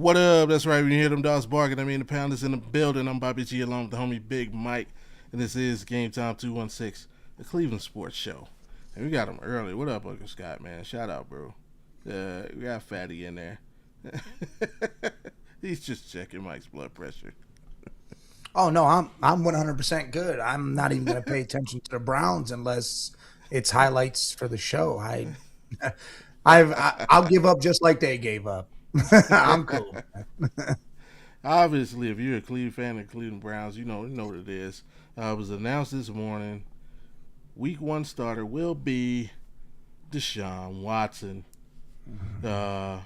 What up? That's right. When you hear them dogs barking, I mean the pound is in the building. I'm Bobby G along with the homie Big Mike, and this is GameTime216, the Cleveland Sports Show. And we got him early. What up, Uncle Scott, man? Shout out, bro. We got Fatty in there. He's just checking Mike's blood pressure. Oh no, I'm 100% good. I'm not even going to pay attention to the Browns unless it's highlights for the show. I'll give up just like they gave up. I'm cool. Obviously, if you're a Cleveland fan of Cleveland Browns, you know what it is. It was announced this morning. Week 1 starter will be Deshaun Watson. Uh,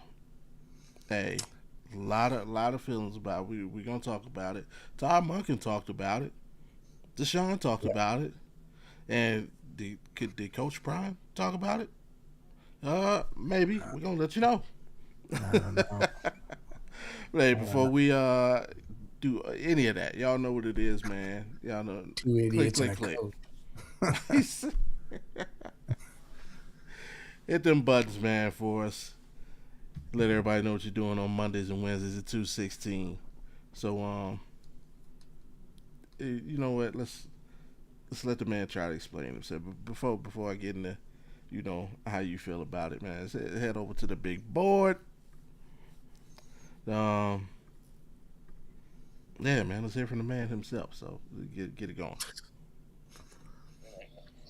hey, a lot of feelings about it. We're gonna talk about it. Todd Monken talked about it. Deshaun talked Yeah, about it. And did Coach Prime talk about it? Maybe. We're gonna let you know. I don't know. Hey, I don't before know. we do any of that, y'all know what it is, man. Y'all know. Two Click, idiots and click, a click. coach. Hit them buttons, man, for us. Let everybody know what you're doing on Mondays and Wednesdays at 2:16. So you know what? Let's let the man try to explain himself. But before I get into how you feel about it, man, let's head over to the big board. Um, yeah, man, let's hear from the man himself. So get it going.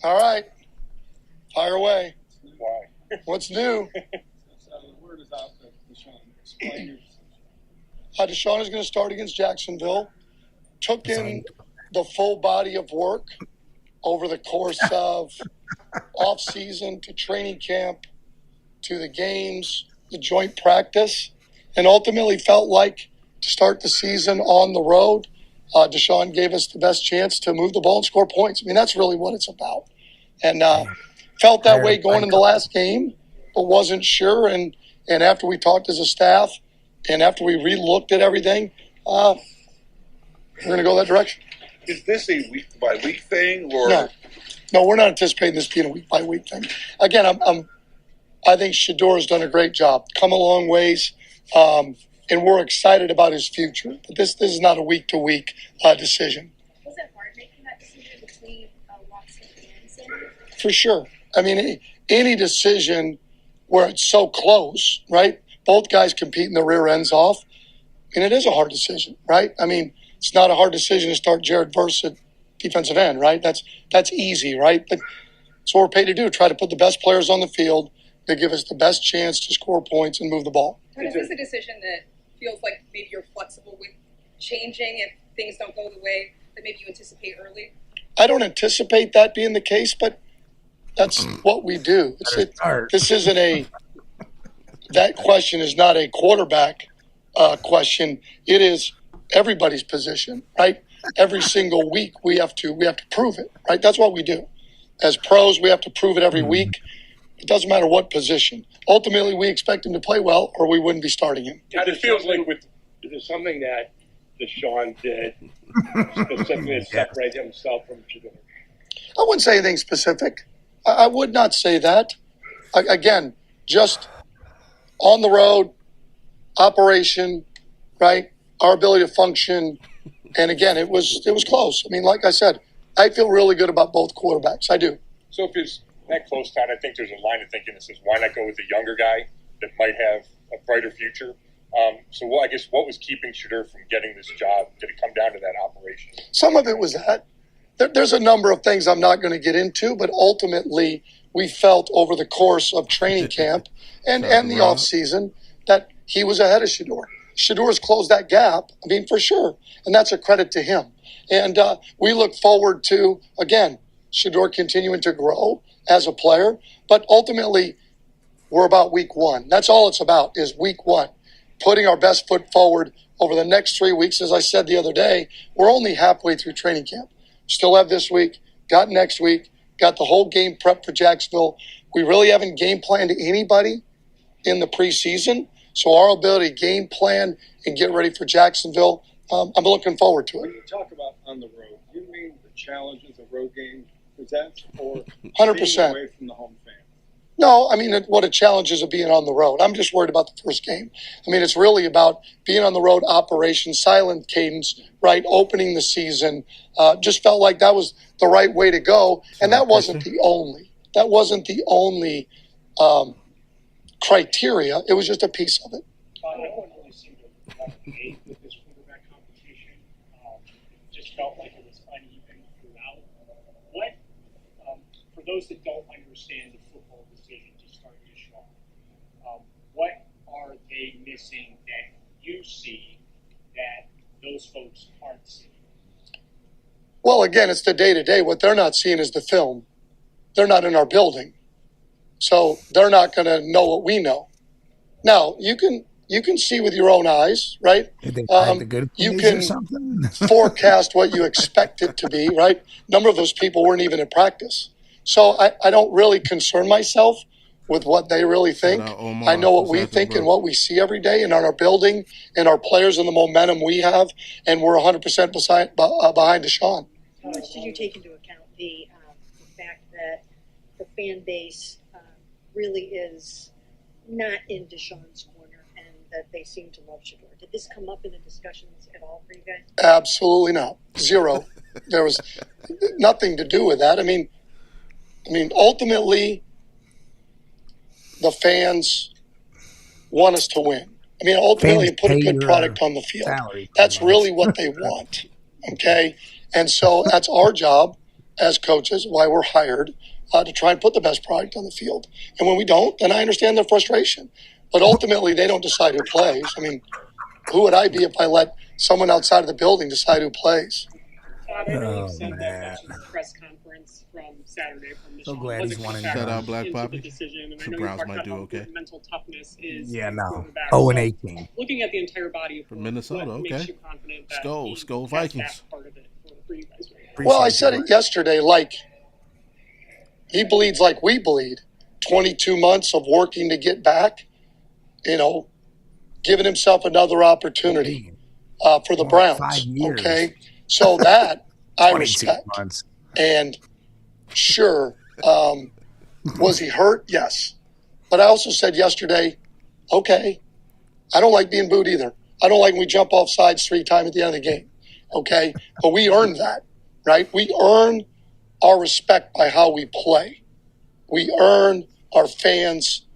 All right, fire away. Why? What's new? So the word is out that Deshaun. Explain your decision. Deshaun is going to start against Jacksonville. Took That's all in the full body of work over the course of off season to training camp to the games, the joint practice, and ultimately felt like to start the season on the road, Deshaun gave us the best chance to move the ball and score points. I mean, that's really what it's about. And felt that hired way a going blind in the couple. last game, but wasn't sure. And after we talked as a staff and after we re-looked at everything, we're going to go that direction. Is this a week by week thing, or No, we're not anticipating this being a week by week thing. Again, I think Shador has done a great job, come a long ways, and we're excited about his future. But this is not a week to week decision. Was it hard making that decision between Watson and Sanders? For sure. I mean, any decision where it's so close, right? Both guys competing their rear ends off, and it is a hard decision, right? I mean, it's not a hard decision to start Jared Verse at defensive end, right? That's easy, right? But it's what we're paid to do, try to put the best players on the field that give us the best chance to score points and move the ball. And is this a decision that feels like maybe you're flexible with changing if things don't go the way that maybe you anticipate early? I don't anticipate that being the case, but that's what we do. This isn't that question is not a quarterback question. It is everybody's position, right? Every single week we have to prove it, right? That's what we do. As pros, we have to prove it every week. It doesn't matter what position. Ultimately, we expect him to play well, or we wouldn't be starting him. It feels like is there something that Deshaun did specifically to separate himself from Shador? I wouldn't say anything specific. I would not say that. Again, just on the road, operation, right? Our ability to function. And again, it was close. I mean, like I said, I feel really good about both quarterbacks. I do. So if it's that close, Todd, I think there's a line of thinking that says, why not go with a younger guy that might have a brighter future? I guess what was keeping Shador from getting this job? Did it come down to that operation? Some of it was that. There's a number of things I'm not going to get into, but ultimately we felt over the course of training camp and the off season that he was ahead of Shador. Shador's closed that gap, I mean, for sure. And that's a credit to him. And we look forward to, again, Shador continuing to grow as a player. But ultimately, we're about week 1. That's all it's about is week 1. Putting our best foot forward over the next 3 weeks. As I said the other day, we're only halfway through training camp. Still have this week, got next week, got the whole game prep for Jacksonville. We really haven't game planned anybody in the preseason. So our ability to game plan and get ready for Jacksonville, I'm looking forward to When it. you talk about on the road, do you mean the challenges of road game presents or 100%. staying away from the home fan? No, I mean, what a challenge is of being on the road. I'm just worried about the first game. I mean, it's really about being on the road, operation, silent cadence, right? Opening the season. Just felt like that was the right way to go. And that wasn't the only. That wasn't the only criteria. It was just a piece of it. I don't really seem to replicate with this quarterback competition. Just felt like it was uneven throughout. What, for those that don't understand the football decision to start Deshaun, what are they missing that you see that those folks aren't seeing? Well, again, it's the day-to-day. What they're not seeing is the film. They're not in our building. So they're not going to know what we know. Now, you can see with your own eyes, right? You can forecast what you expect it to be, right? A number of those people weren't even in practice. So I don't really concern myself with what they really think. I know what we think and what we see every day in our building and our players and the momentum we have, and we're 100% behind Deshaun. How much did you take into account the fact that the fan base really is not in Deshaun's corner and that they seem to love Shador? Did this come up in the discussions at all for you guys? Absolutely not. Zero. There was nothing to do with that. I mean, ultimately, the fans want us to win. I mean, ultimately, put a good product on the field. That's really what they want. Okay? And so that's our job as coaches, why we're hired, to try and put the best product on the field. And when we don't, then I understand their frustration. But ultimately, they don't decide who plays. I mean, who would I be if I let someone outside of the building decide who plays? I know you said that much in the press conference from Saturday from Deshaun. So glad he's won. Shout out Black Poppy. The Browns might do okay. Mental toughness is 0-18. Looking at the entire body of for Minnesota, makes you confident that Skull Vikings. Part of it for you guys right now. Well, I said it yesterday, like he bleeds like we bleed. 22 months of working to get back, giving himself another opportunity for the Browns. Okay, so that I respect. And sure, was he hurt? Yes. But I also said yesterday, okay, I don't like being booed either. I don't like when we jump off sides 3 times at the end of the game. Okay, but we earned that, right? We earn our respect by how we play. We earn our fans,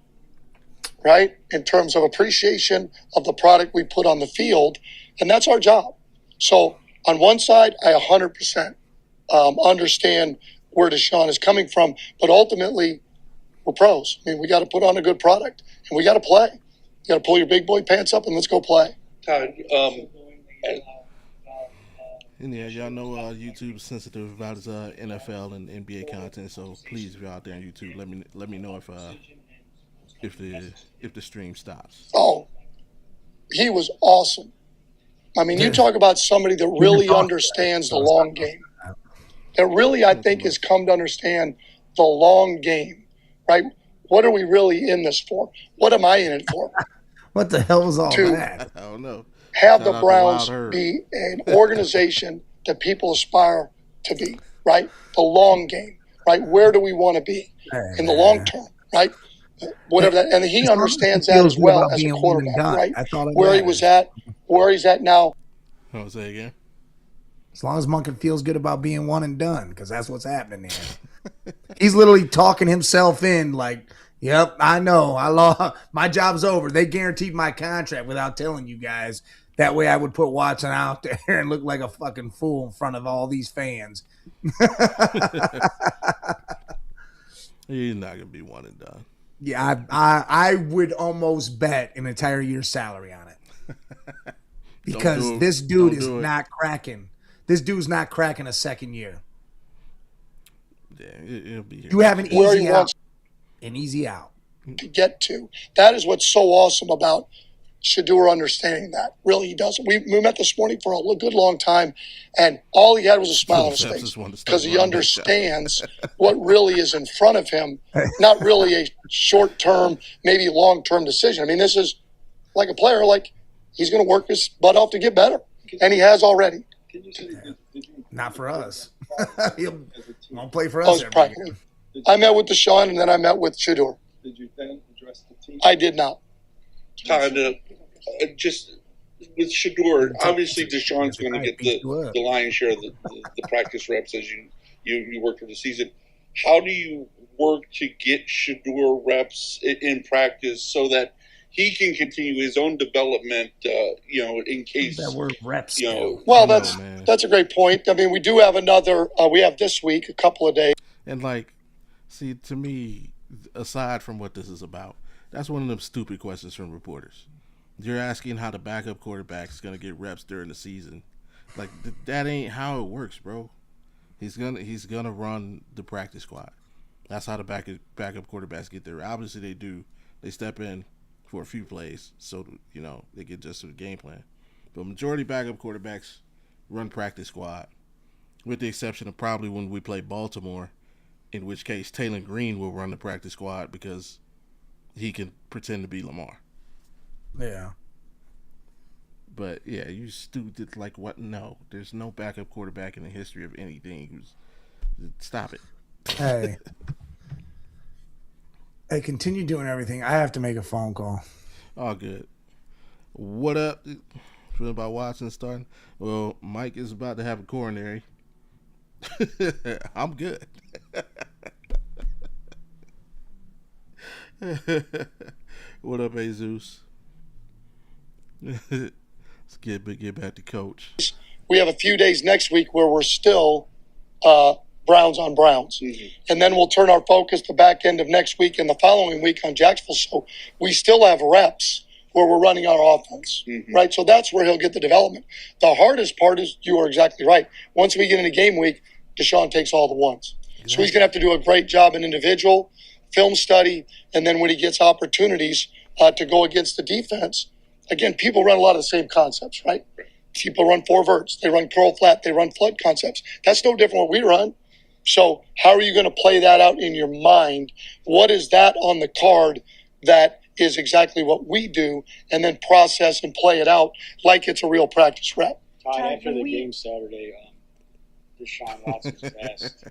right, in terms of appreciation of the product we put on the field, and that's our job. So on one side, I 100% understand where Deshaun is coming from, but ultimately, we're pros. I mean, we got to put on a good product, and we got to play. You got to pull your big boy pants up, and let's go play. Todd, and yeah, y'all know YouTube is sensitive about his NFL and NBA content. So please, if you're out there on YouTube, let me know if the stream stops. Oh, he was awesome. I mean, you talk about somebody that really understands the long game. That really, I think, has come to understand the long game, right? What are we really in this for? What am I in it for? What the hell was all that? I don't know. Have the Browns be an organization that people aspire to be, right? The long game, right? Where do we want to be in the long term, right? Whatever that, and he understands that as well as a quarterback, right? Where he was at, where he's at now. I'll say again. As long as Monken feels good about being one and done, because that's what's happening there. He's literally talking himself in like, yep, I know. I lost. My job's over. They guaranteed my contract without telling you guys. That way I would put Watson out there and look like a fucking fool in front of all these fans. He's not going to be one and done. Yeah, I would almost bet an entire year's salary on it. Because this dude is not cracking. This dude's not cracking a second year. Yeah, it'll be here. You have an easy out. An easy out. To get to. That is what's so awesome about Shador understanding that. Really, he does. We met this morning for a good long time, and all he had was a smile on his face because he understands what really is in front of him, not really a short-term, maybe long-term decision. I mean, this is like a player, like he's going to work his butt off to get better, and he has already. Not for us. He won't play for us. I met with Deshaun, and then I met with Shador. Did you then address the team? I did not. Todd, just with Shador, obviously Deshaun's going to get the lion's share of the practice reps as you work through the season. How do you work to get Shador reps in practice so that he can continue his own development? In case that word reps. Well, that's a great point. I mean, we do have another. We have this week a couple of days. And see, to me, aside from what this is about, that's one of them stupid questions from reporters. You're asking how the backup quarterback is going to get reps during the season. Like that ain't how it works, bro. He's gonna run the practice squad. That's how the backup quarterbacks get there. Obviously, they do. They step in for a few plays, so they get just to the game plan. But majority backup quarterbacks run practice squad, with the exception of probably when we play Baltimore, in which case Taylor Green will run the practice squad because he can pretend to be Lamar. Yeah. But yeah, you stupid. Like what? No, there's no backup quarterback in the history of anything. Stop it. Hey. Hey, continue doing everything. I have to make a phone call. All good. What up? Feeling about Watson starting? Well, Mike is about to have a coronary. I'm good. What up, Jesus? Let's get back to coach. We have a few days next week where we're still Browns on Browns. Mm-hmm. And then we'll turn our focus the back end of next week and the following week on Jacksonville. So we still have reps where we're running our offense, right? So that's where he'll get the development. The hardest part is, you are exactly right. Once we get into game week, Deshaun takes all the ones. Exactly. So he's going to have to do a great job in individual, film study, and then when he gets opportunities to go against the defense, again, people run a lot of the same concepts, right? People run four verts, they run curl flat, they run flood concepts. That's no different what we run. So how are you going to play that out in your mind? What is that on the card that is exactly what we do, and then process and play it out like it's a real practice rep? Todd, after the game Saturday, Deshaun Watson's asked,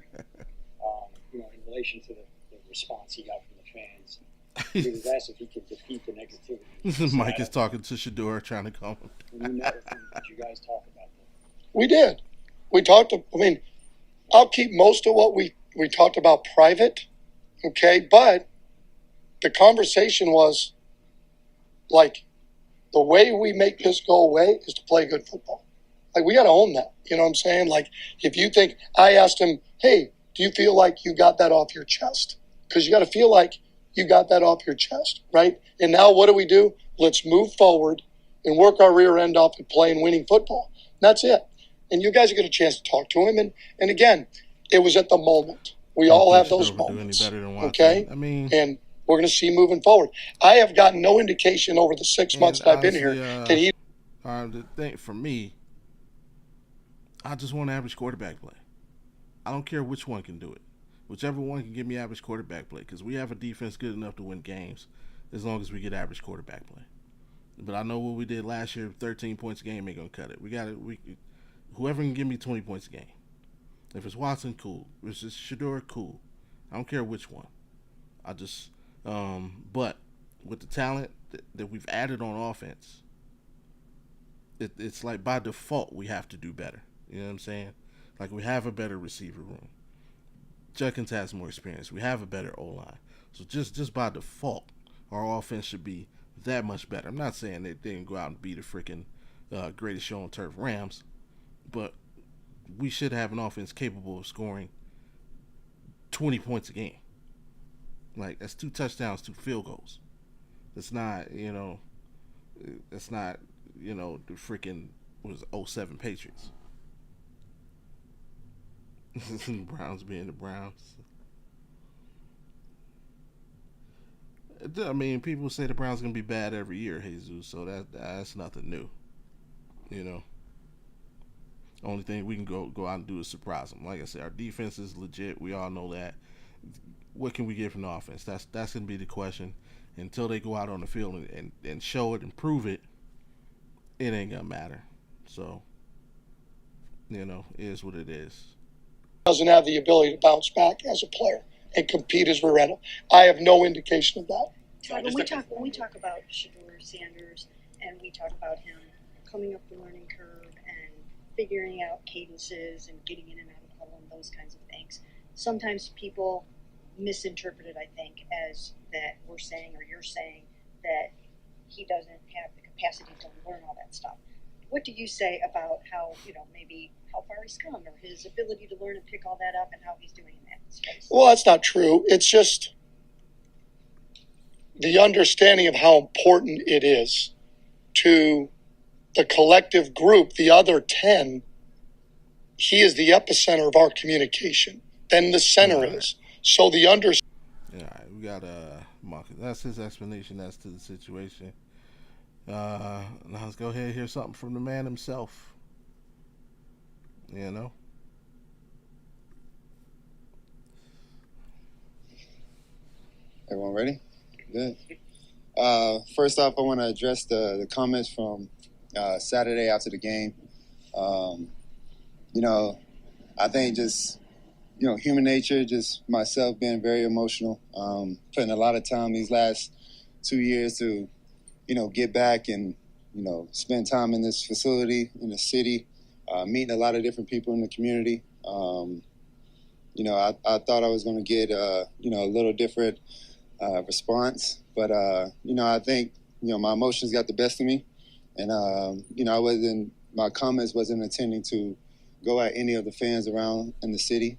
in relation to the response he got from the fans, he was asked if he could defeat the negativity. Mike is talking to Shador, trying to call him. When you met with him, did you guys talk about that? We did. We talked. I'll keep most of what we talked about private, okay? But the conversation was like, the way we make this go away is to play good football. Like, we got to own that. You know what I'm saying? Like, if you think, I asked him, hey, do you feel like you got that off your chest? Because you got to feel like you got that off your chest, right? And now what do? Let's move forward and work our rear end off and play and winning football. And that's it. And you guys get a chance to talk to him. And again, it was at the moment. We all have those moments. Okay? And we're going to see moving forward. I have gotten no indication over the 6 months that I've been here that he. The thing for me, I just want average quarterback play. I don't care which one can do it. Whichever one can give me average quarterback play, because we have a defense good enough to win games as long as we get average quarterback play. But I know what we did last year, 13 points a game ain't going to cut it. Whoever can give me 20 points a game. If it's Watson, cool. If it's Shador, cool. I don't care which one. I just, but with the talent that we've added on offense, it's like by default we have to do better. You know what I'm saying? Like, we have a better receiver room. Judkins has more experience. We have a better O-line. So just by default, our offense should be that much better. I'm not saying they didn't go out and beat the freaking greatest show on turf Rams, but we should have an offense capable of scoring 20 points a game. Like, that's 2 touchdowns, 2 field goals. That's not, the freaking, what was it, 07 Patriots. Browns being the Browns. I mean, people say the Browns going to be bad every year, Jesus, so that's nothing new. Only thing we can go out and do is surprise them. Like I said, our defense is legit. We all know that. What can we get from the offense? That's going to be the question. Until they go out on the field and show it and prove it, it ain't going to matter. So, it is what it is. Doesn't have the ability to bounce back as a player. and compete as Loretta. I have no indication of that. Todd, when we talk about Shedeur Sanders and we talk about him coming up the learning curve and figuring out cadences and getting in and out of huddle and those kinds of things, sometimes people misinterpret it, I think, as that we're saying or you're saying that he doesn't have the capacity to learn all that stuff. What do you say about how, maybe how far he's come or his ability to learn and pick all that up and how he's doing in that space? Well, that's not true. It's just the understanding of how important it is to the collective group, the other 10. He is the epicenter of our communication. Then the center is. So the understanding. Yeah, we got Marcus. That's his explanation as to the situation. Now let's go ahead and hear something from the man himself. Everyone ready? Good. First off, I want to address the comments from Saturday after the game. I think just, human nature, just myself being very emotional, putting a lot of time these last 2 years to, get back and, spend time in this facility, in the city, meeting a lot of different people in the community. I thought I was going to get, a little different response, but, I think, my emotions got the best of me. And, my comments wasn't intending to go at any of the fans around in the city,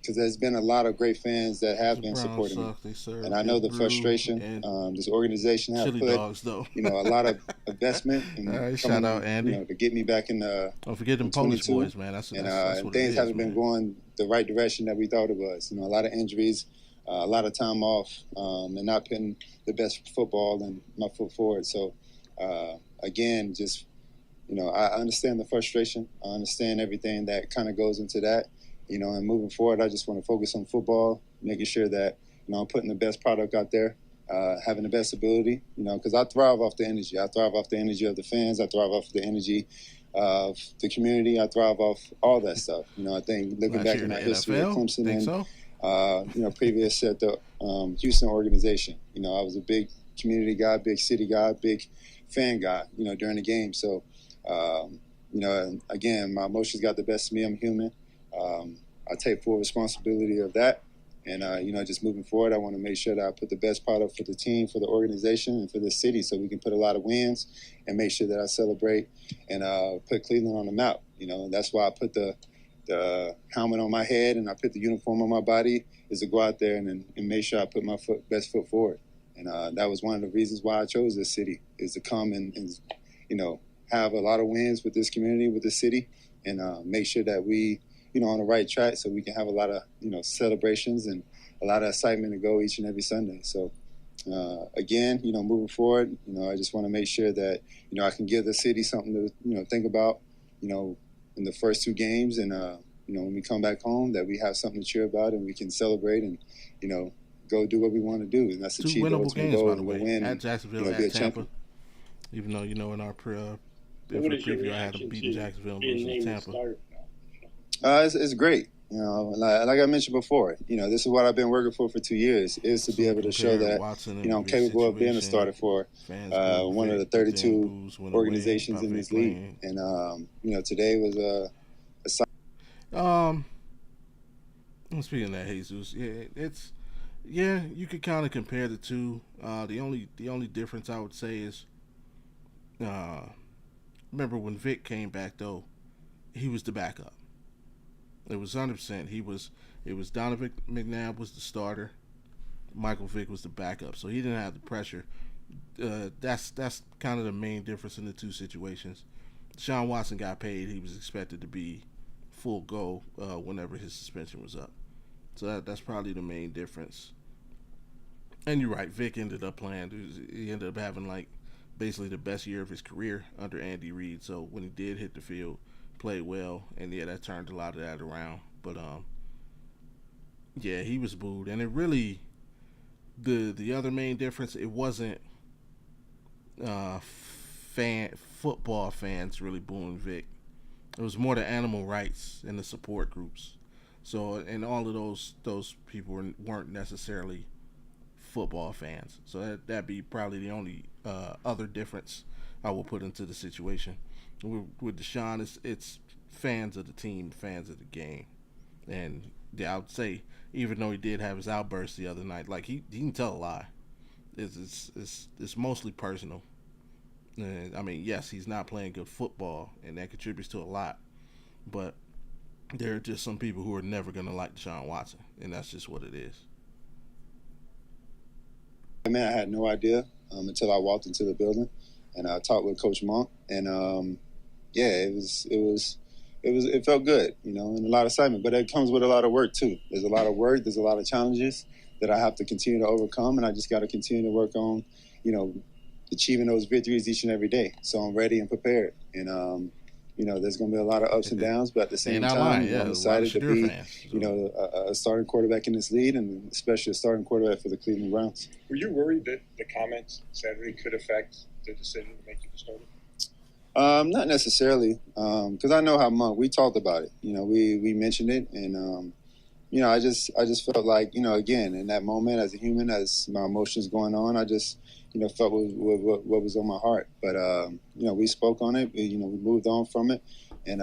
because there's been a lot of great fans that have been supporting me, and I know the frustration this organization have put, dogs, a lot of investment and shout out Andy, to get me back in the. Don't forget them Polish boys, man. That's what things haven't man. been going the right direction that we thought it was. A lot of injuries, a lot of time off, and not putting the best football and my foot forward. So again, just. I understand the frustration. I understand everything that kind of goes into that, and moving forward, I just want to focus on football, making sure that, I'm putting the best product out there, having the best ability, because I thrive off the energy. I thrive off the energy of the fans. I thrive off the energy of the community. I thrive off all that stuff. I think looking back at my history at Clemson and, previous at the Houston organization, I was a big community guy, big city guy, big fan guy, during the game. So, again, my emotions got the best of me. I'm human. I take full responsibility of that. And, just moving forward, I want to make sure that I put the best product for the team, for the organization, and for the city so we can put a lot of wins and make sure that I celebrate and put Cleveland on the map. And that's why I put the helmet on my head and I put the uniform on my body, is to go out there and make sure I put my best foot forward. And that was one of the reasons why I chose this city, is to come and have a lot of wins with this community, with this city, and make sure that we, on the right track so we can have a lot of, celebrations and a lot of excitement to go each and every Sunday. So, again, moving forward, I just want to make sure that, I can give the city something to, think about, in the first 2 games. And, when we come back home, that we have something to cheer about and we can celebrate and, go do what we want to do. And that's 2 achieve the winnable ultimate games, goal, by the way, win, at Jacksonville, be a at Tampa. champion. Even though, in our What is your preview, I had them reaction beating to Jacksonville and being losing named to the Tampa. starter? It's great. Like I mentioned before, this is what I've been working for 2 years, is to be able to show that, I'm capable of being a starter for one of the 32 organizations in this league. And, today was a Speaking of that, Jesus, you could kind of compare the two. The only difference I would say is, remember when Vic came back though, he was the backup. It was 100%. It was Donovan McNabb was the starter. Michael Vick was the backup, so he didn't have the pressure. That's kind of the main difference in the two situations. Deshaun Watson got paid. He was expected to be full go whenever his suspension was up. So that's probably the main difference. And you're right, Vic ended up playing. He ended up having basically the best year of his career under Andy Reid. So when he did hit the field, played well, and that turned a lot of that around. But he was booed, and it really the other main difference, it wasn't football fans really booing Vic. It was more the animal rights and the support groups. So, and all of those people weren't necessarily football fans. So that'd be probably the only other difference I will put into the situation. With Deshaun, it's fans of the team, fans of the game, and yeah, I would say even though he did have his outburst the other night, like he can tell a lie. It's mostly personal. And, I mean, yes, he's not playing good football, and that contributes to a lot. But there are just some people who are never gonna like Deshaun Watson, and that's just what it is. I mean, I had no idea until I walked into the building and I talked with Coach Monk, and yeah, it felt good, you know, and a lot of excitement. But it comes with a lot of work too. There's a lot of work. There's a lot of challenges that I have to continue to overcome, and I just got to continue to work on, you know, achieving those victories each and every day. So I'm ready and prepared, and you know, there's going to be a lot of ups and downs, but at the same time, I'm excited to be, you know, a starting quarterback in this league, and especially a starting quarterback for the Cleveland Browns. Were you worried that the comments Saturday could affect the decision to make you the starter? Not necessarily, because I know how Monk. We talked about it. You know, we mentioned it, and you know, I just felt like, you know, again, in that moment, as a human, as my emotions going on, I just, you know, felt what was on my heart. But you know, we spoke on it. You know, we moved on from it, and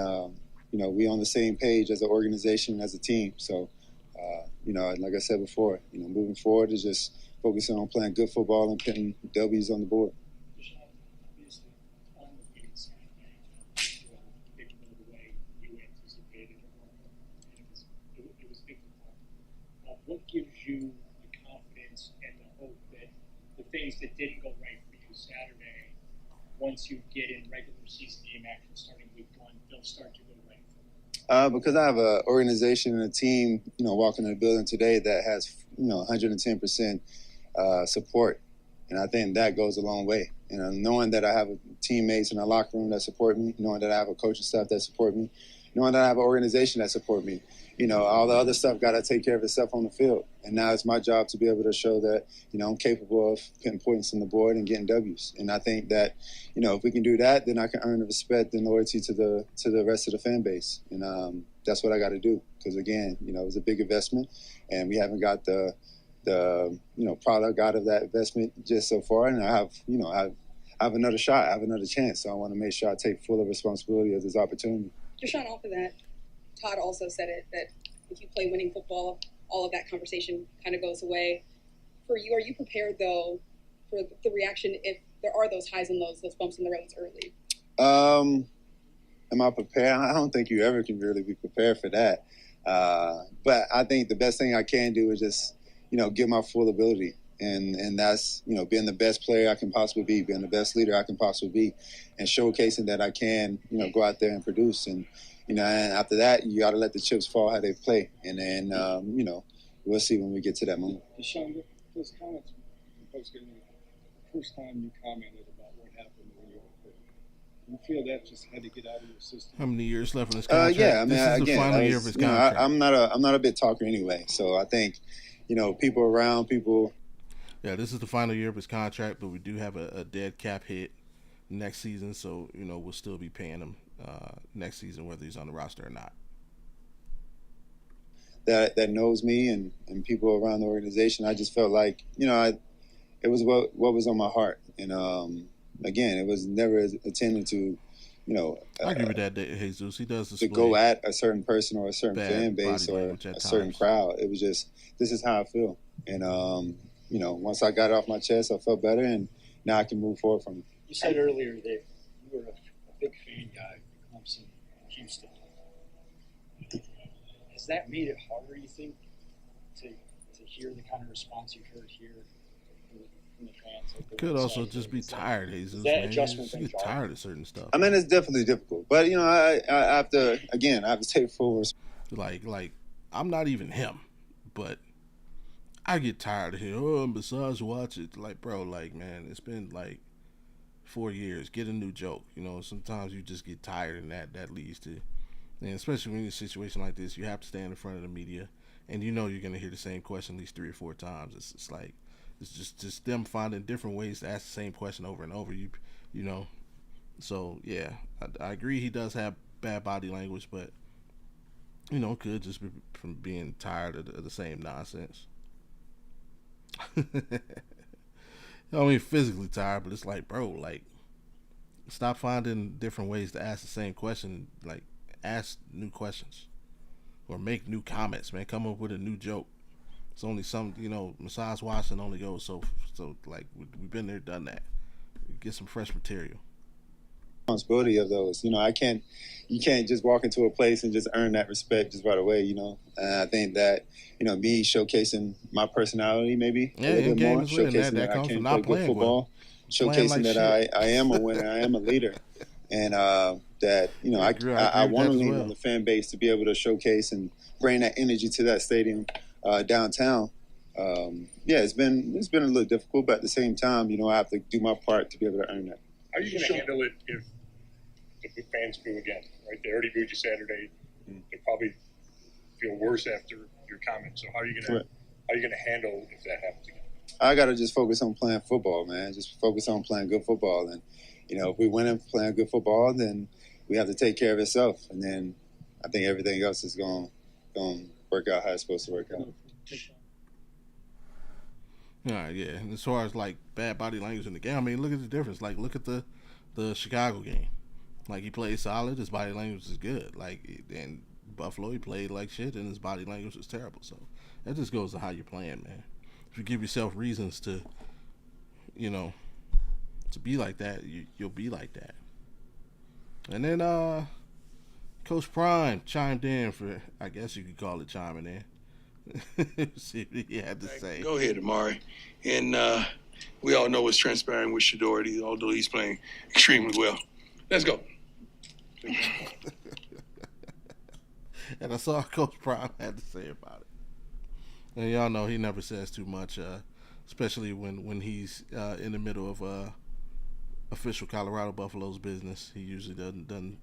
you know, we on the same page as an organization, as a team. So, you know, like I said before, you know, moving forward is just focusing on playing good football and putting W's on the board. What gives you the confidence and the hope that the things that didn't go right for you Saturday, once you get in regular season game action starting week 1, they'll start to go right? Because I have an organization and a team, you know, walking in the building today that has, you know, 110% support, and I think that goes a long way. And knowing that I have teammates in the locker room that support me, knowing that I have a coaching staff that support me, knowing that I have an organization that support me. You know, all the other stuff got to take care of itself on the field. And now it's my job to be able to show that, you know, I'm capable of putting points on the board and getting W's. And I think that, you know, if we can do that, then I can earn the respect and loyalty to the rest of the fan base. And that's what I got to do. Because, again, you know, it was a big investment, and we haven't got the you know, product out of that investment just so far. And I have, you know, I have another shot. I have another chance. So I want to make sure I take full responsibility of this opportunity. Deshaun, off of that, Todd also said it, that if you play winning football, all of that conversation kind of goes away. For you, are you prepared, though, for the reaction if there are those highs and lows, those bumps in the roads early? Am I prepared? I don't think you ever can really be prepared for that. But I think the best thing I can do is just, you know, give my full ability. And that's, you know, being the best player I can possibly be, being the best leader I can possibly be, and showcasing that I can, you know, go out there and produce. And, you know, and after that, you got to let the chips fall how they play. And then, you know, we'll see when we get to that moment. Deshaun, those comments from post game, the first time you commented about what happened when you were hurt, you feel that just had to get out of your system? How many years left in this contract? Yeah, I mean, this is again, the final year of his contract. I'm not a big talker anyway. So I think, you know, people around people. Yeah, this is the final year of his contract, but we do have a dead cap hit next season, so, you know, we'll still be paying him next season, whether he's on the roster or not. That knows me and people around the organization. I just felt like, you know, it was what was on my heart. And again, it was never intended to, you know, I agree with that, Jesus. He does to go at a certain person or a certain fan base or a certain crowd. It was just, this is how I feel. And you know, once I got it off my chest, I felt better, and now I can move forward from it. You said earlier that you were a big fan guy of Clemson and Houston. Has that made it harder, you think, to hear the kind of response you've heard here from the fans? Could also just be tired, Jesus. That man. adjustment you get tired of certain stuff. I mean, it's definitely difficult, but you know, I have to take full responsibility. Like, I'm not even him, but I get tired of him. Oh, and besides, watch it. Like, bro, like, man, it's been like 4 years. Get a new joke. You know, sometimes you just get tired, and that leads to, and especially when you're in a situation like this, you have to stand in front of the media, and you know you're gonna hear the same question at least 3 or 4 times. It's like it's just them finding different ways to ask the same question over and over. You know, so yeah, I agree. He does have bad body language, but You know, it could just be from being tired of the same nonsense. I mean, physically tired, but it's like, bro, like, stop finding different ways to ask the same question. Like, ask new questions or make new comments, man. Come up with a new joke. It's only some, massage washing only goes so. Like, we've been there, done that. Get some fresh material. Responsibility of those, you can't just walk into a place and just earn that respect just right away, And I think that, me showcasing my personality maybe a little bit more, showcasing that I can play good football, showcasing that I am a winner, I am a leader, and that I want to lean on the fan base to be able to showcase and bring that energy to that stadium downtown. It's been a little difficult, but at the same time, I have to do my part to be able to earn that. How are you going to handle it if the fans boo again? Right, they already booed you Saturday. They probably feel worse after your comments. So how are you going to handle if that happens again? I got to just focus on playing football, man. Just focus on playing good football, and if we win and playing good football, then we have to take care of itself, and then I think everything else is going to work out how it's supposed to work out. All right, yeah. And as far as like bad body language in the game, I mean, look at the difference. Like, look at the Chicago game. Like, he played solid. His body language is good. Like, in Buffalo, he played like shit, and his body language was terrible. So that just goes to how you're playing, man. If you give yourself reasons to, to be like that, you'll be like that. And then Coach Prime chimed in for, I guess you could call it chiming in. See what he had to say. Go ahead, Amari. And we all know what's transpiring with Shador, although he's playing extremely well. Let's go. And I saw Coach Prime had to say about it. And y'all know he never says too much, especially when he's in the middle of official Colorado Buffaloes business. He usually doesn't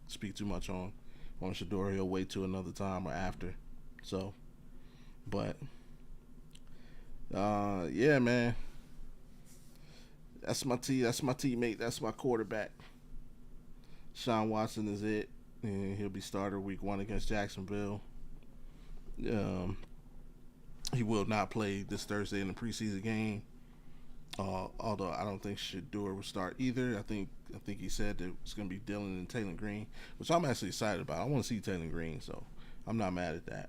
speak too much on Shador. He'll wait till another time or after. So, but yeah, man, that's my teammate. That's my quarterback. Sean Watson is it, and he'll be starter week 1 against Jacksonville. He will not play this Thursday in the preseason game. Although I don't think Shador will start either. I think he said that it's going to be Dylan and Taylor Green, which I'm actually excited about. I want to see Taylor Green, so I'm not mad at that.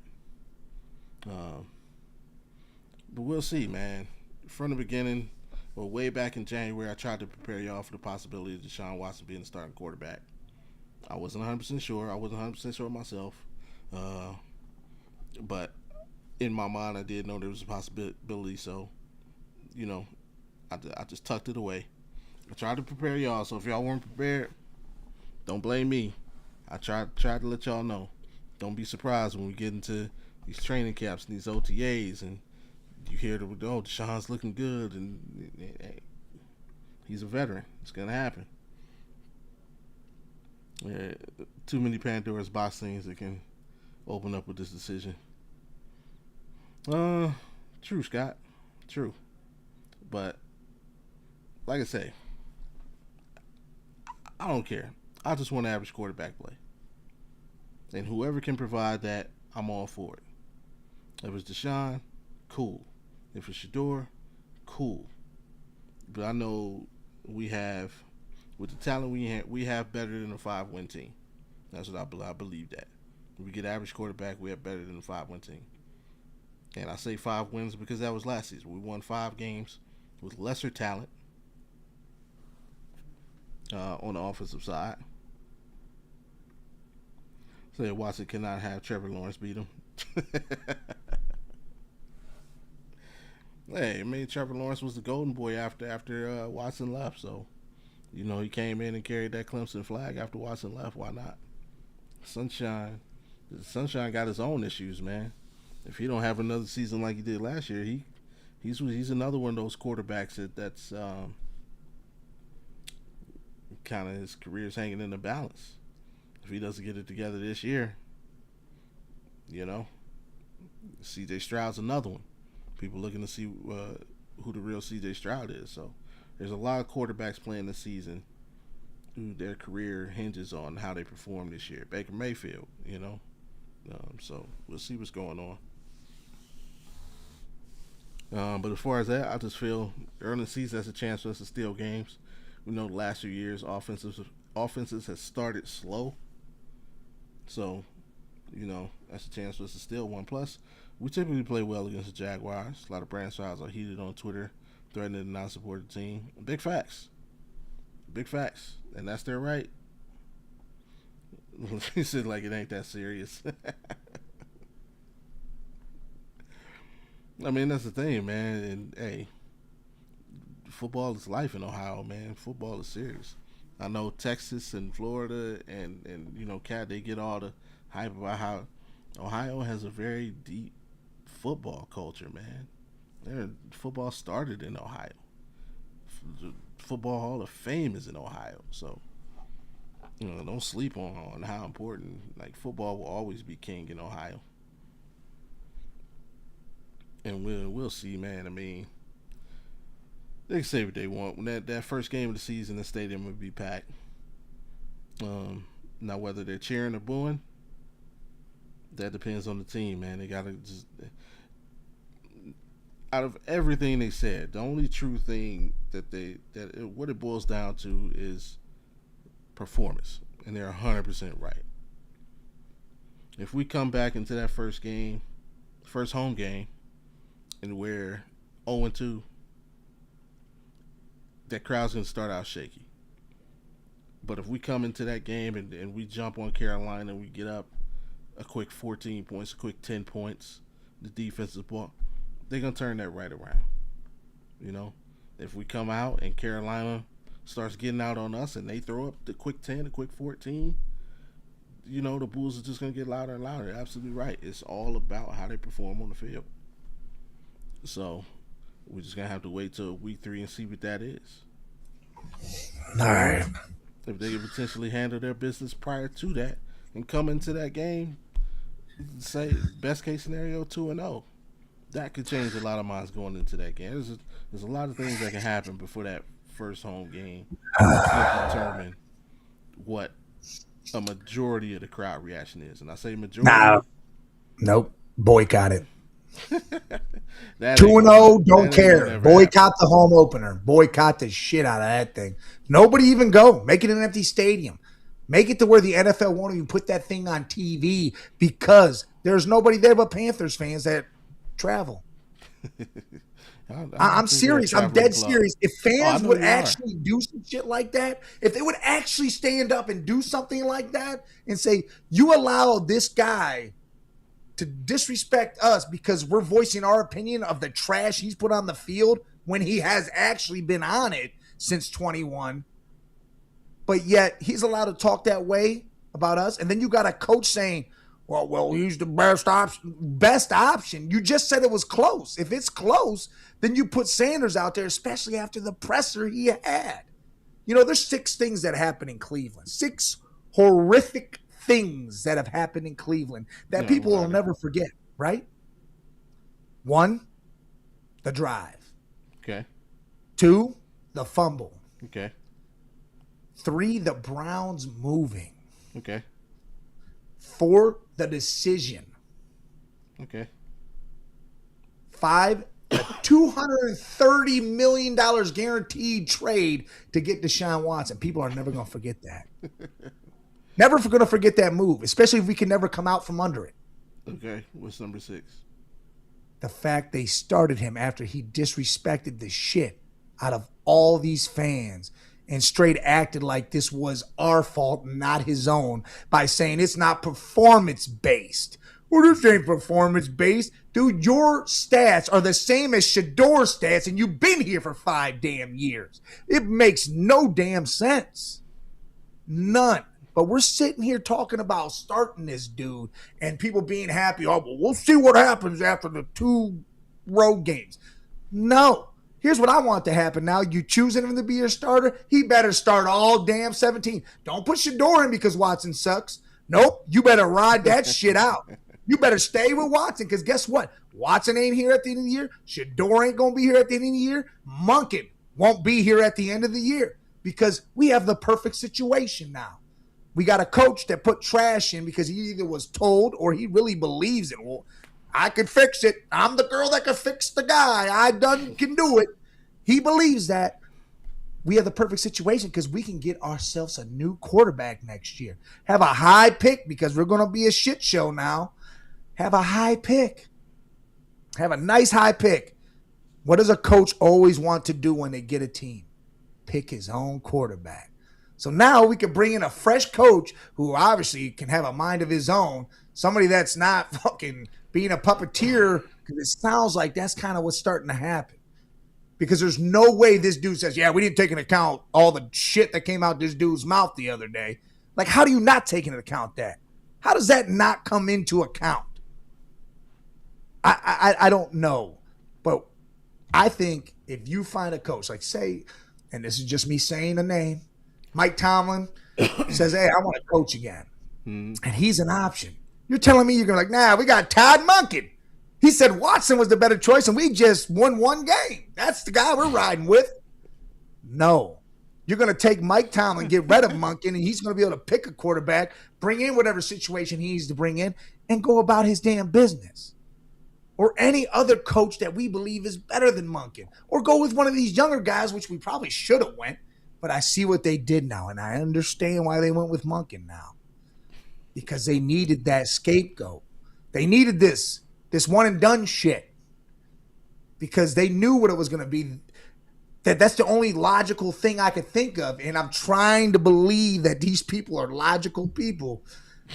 But we'll see, man. From the beginning, way back in January, I tried to prepare y'all for the possibility of Deshaun Watson being the starting quarterback. I wasn't 100% sure. I wasn't 100% sure myself. But in my mind, I did know there was a possibility, so, I just tucked it away. I tried to prepare y'all, so if y'all weren't prepared, don't blame me. I tried to let y'all know. Don't be surprised when we get into these training camps and these OTAs and you hear Deshaun's looking good and he's a veteran. It's going to happen. Too many Pandora's box things that can open up with this decision. True, Scott. True. But like I say, I don't care. I just want average quarterback play. And whoever can provide that, I'm all for it. If it's Deshaun, cool. If it's Shador, cool. But I know we have, with the talent we have better than a 5-win team. That's what I believe that. If we get average quarterback, we have better than a 5-win team. And I say 5 wins because that was last season. We won 5 games with lesser talent on the offensive side. So Watson cannot have Trevor Lawrence beat him. Hey, I mean, Trevor Lawrence was the golden boy after Watson left. So, he came in and carried that Clemson flag after Watson left. Why not? Sunshine got his own issues, man. If he don't have another season like he did last year, he's another one of those quarterbacks that's kind of his career's hanging in the balance. If he doesn't get it together this year, C.J. Stroud's another one. People looking to see who the real C.J. Stroud is. So there's a lot of quarterbacks playing this season who their career hinges on how they perform this year. Baker Mayfield, So we'll see what's going on. But as far as that, I just feel early in the season has a chance for us to steal games. We know the last few years offenses have started slow, so that's a chance for us to steal one. Plus, we typically play well against the Jaguars. A lot of brand styles are heated on Twitter, threatening to not support the team. Big facts, and that's their right. He said like it ain't that serious. I mean, that's the thing, man. And hey, football is life in Ohio, man. Football is serious. I know Texas and Florida and Cat, they get all the hype about how Ohio has a very deep football culture, man. Football started in Ohio. The Football Hall of Fame is in Ohio, so don't sleep on how important football will always be king in Ohio. And we'll see, man. I mean, they can say what they want. When that first game of the season, the stadium would be packed. Now, whether they're cheering or booing, that depends on the team, man. They gotta just, out of everything they said, the only true thing what it boils down to is performance, and they're 100% right. If we come back into that first home game, and we're 0-2, that crowd's going to start out shaky. But if we come into that game and we jump on Carolina and we get up a quick 14 points, a quick 10 points, the defensive ball, they're going to turn that right around. If we come out and Carolina starts getting out on us and they throw up the quick 10, the quick 14, the Bulls are just going to get louder and louder. Absolutely right. It's all about how they perform on the field. So we're just going to have to wait till week 3 and see what that is. All right. If they could potentially handle their business prior to that and come into that game, say best case scenario 2-0, that could change a lot of minds going into that game. There's a lot of things that can happen before that first home game to determine what a majority of the crowd reaction is. And I say majority. Nope. Boycott it. 2-0, don't care. Boycott the home opener. Boycott the shit out of that thing. Nobody even go. Make it an empty stadium. Make it to where the NFL won't even put that thing on TV because there's nobody there but Panthers fans that travel. I'm serious. I'm dead serious. If fans would actually do some shit like that, if they would actually stand up and do something like that and say, you allow this guy to disrespect us because we're voicing our opinion of the trash he's put on the field when he has actually been on it since 21, but yet he's allowed to talk that way about us. And then you got a coach saying, well, he's the best option. Best option. You just said it was close. If it's close, then you put Sanders out there, especially after the presser he had. There's 6 things that happen in Cleveland. 6 horrific things that have happened in Cleveland that people will never forget, right? 1, the drive. Okay. 2, the fumble. Okay. 3, the Browns moving. Okay. 4, the decision. Okay. 5, the $230 million guaranteed trade to get Deshaun Watson. People are never going to forget that. Never going to forget that move, especially if we can never come out from under it. Okay. What's number 6? The fact they started him after he disrespected the shit out of all these fans and straight acted like this was our fault, not his own, by saying it's not performance-based. Well, this ain't performance-based. Dude, your stats are the same as Shador's stats, and you've been here for 5 damn years. It makes no damn sense. None. But we're sitting here talking about starting this dude and people being happy. Oh, well, we'll see what happens after the 2 road games. No. Here's what I want to happen now. You choosing him to be your starter? He better start all damn 17. Don't put Shador in because Watson sucks. Nope. You better ride that shit out. You better stay with Watson because guess what? Watson ain't here at the end of the year. Shador ain't going to be here at the end of the year. Monken won't be here at the end of the year because we have the perfect situation now. We got a coach that put trash in because he either was told or he really believes it. Well, I can fix it. I'm the girl that can fix the guy. Can do it. He believes that. We have the perfect situation because we can get ourselves a new quarterback next year. Have a high pick because we're going to be a shit show now. Have a high pick. Have a nice high pick. What does a coach always want to do when they get a team? Pick his own quarterback. So now we can bring in a fresh coach who obviously can have a mind of his own. Somebody that's not fucking being a puppeteer, because it sounds like that's kind of what's starting to happen. Because there's no way this dude says, yeah, we didn't take into account all the shit that came out this dude's mouth the other day. Like, how do you not take into account that? How does that not come into account? I don't know. But I think if you find a coach, like say, and this is just me saying a name, Mike Tomlin says, hey, I want to coach again. And he's an option. You're telling me you're going to like, nah, we got Todd Monken. He said Watson was the better choice, and we just won one game. That's the guy we're riding with. No. You're going to take Mike Tomlin, get rid of Monken, and he's going to be able to pick a quarterback, bring in whatever situation he needs to bring in, and go about his damn business. Or any other coach that we believe is better than Monken. Or go with one of these younger guys, which we probably should have went. But I see what they did now, and I understand why they went with Monken now. Because they needed that scapegoat. They needed this one and done shit, because they knew what it was going to be. That's the only logical thing I could think of. And I'm trying to believe that these people are logical people,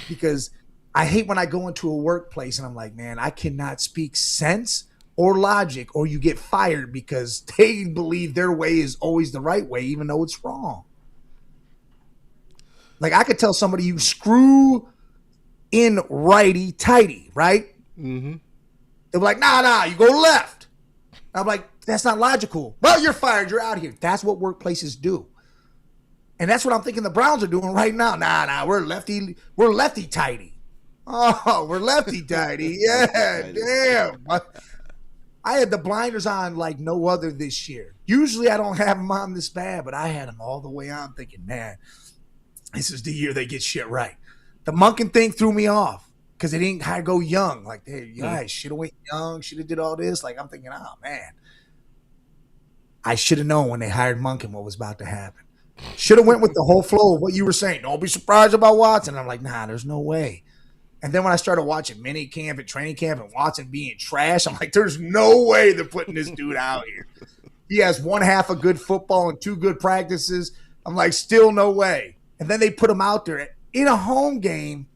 because I hate when I go into a workplace and I'm like, man, I cannot speak sense or logic, or you get fired because they believe their way is always the right way, even though it's wrong. Like, I could tell somebody, you screw in righty tighty, right? Mm-hmm. They're like, nah, you go left. I'm like, that's not logical. Well, you're fired. You're out here. That's what workplaces do. And that's what I'm thinking the Browns are doing right now. Nah, we're lefty tighty. Oh, we're lefty tighty. Yeah, damn. I had the blinders on like no other this year. Usually I don't have them on this bad, but I had them all the way on, thinking, man, this is the year they get shit right. The Monken thing threw me off, because they didn't go young. Like, hey, you guys should have went young, should have did all this. Like, I'm thinking, oh, man. I should have known when they hired Monken what was about to happen. Should have went with the whole flow of what you were saying. Don't be surprised about Watson. And I'm like, nah, there's no way. And then when I started watching mini camp and training camp and Watson being trash, I'm like, there's no way they're putting this dude out here. He has one half of good football and 2 good practices. I'm like, still no way. And then they put him out there in a home game,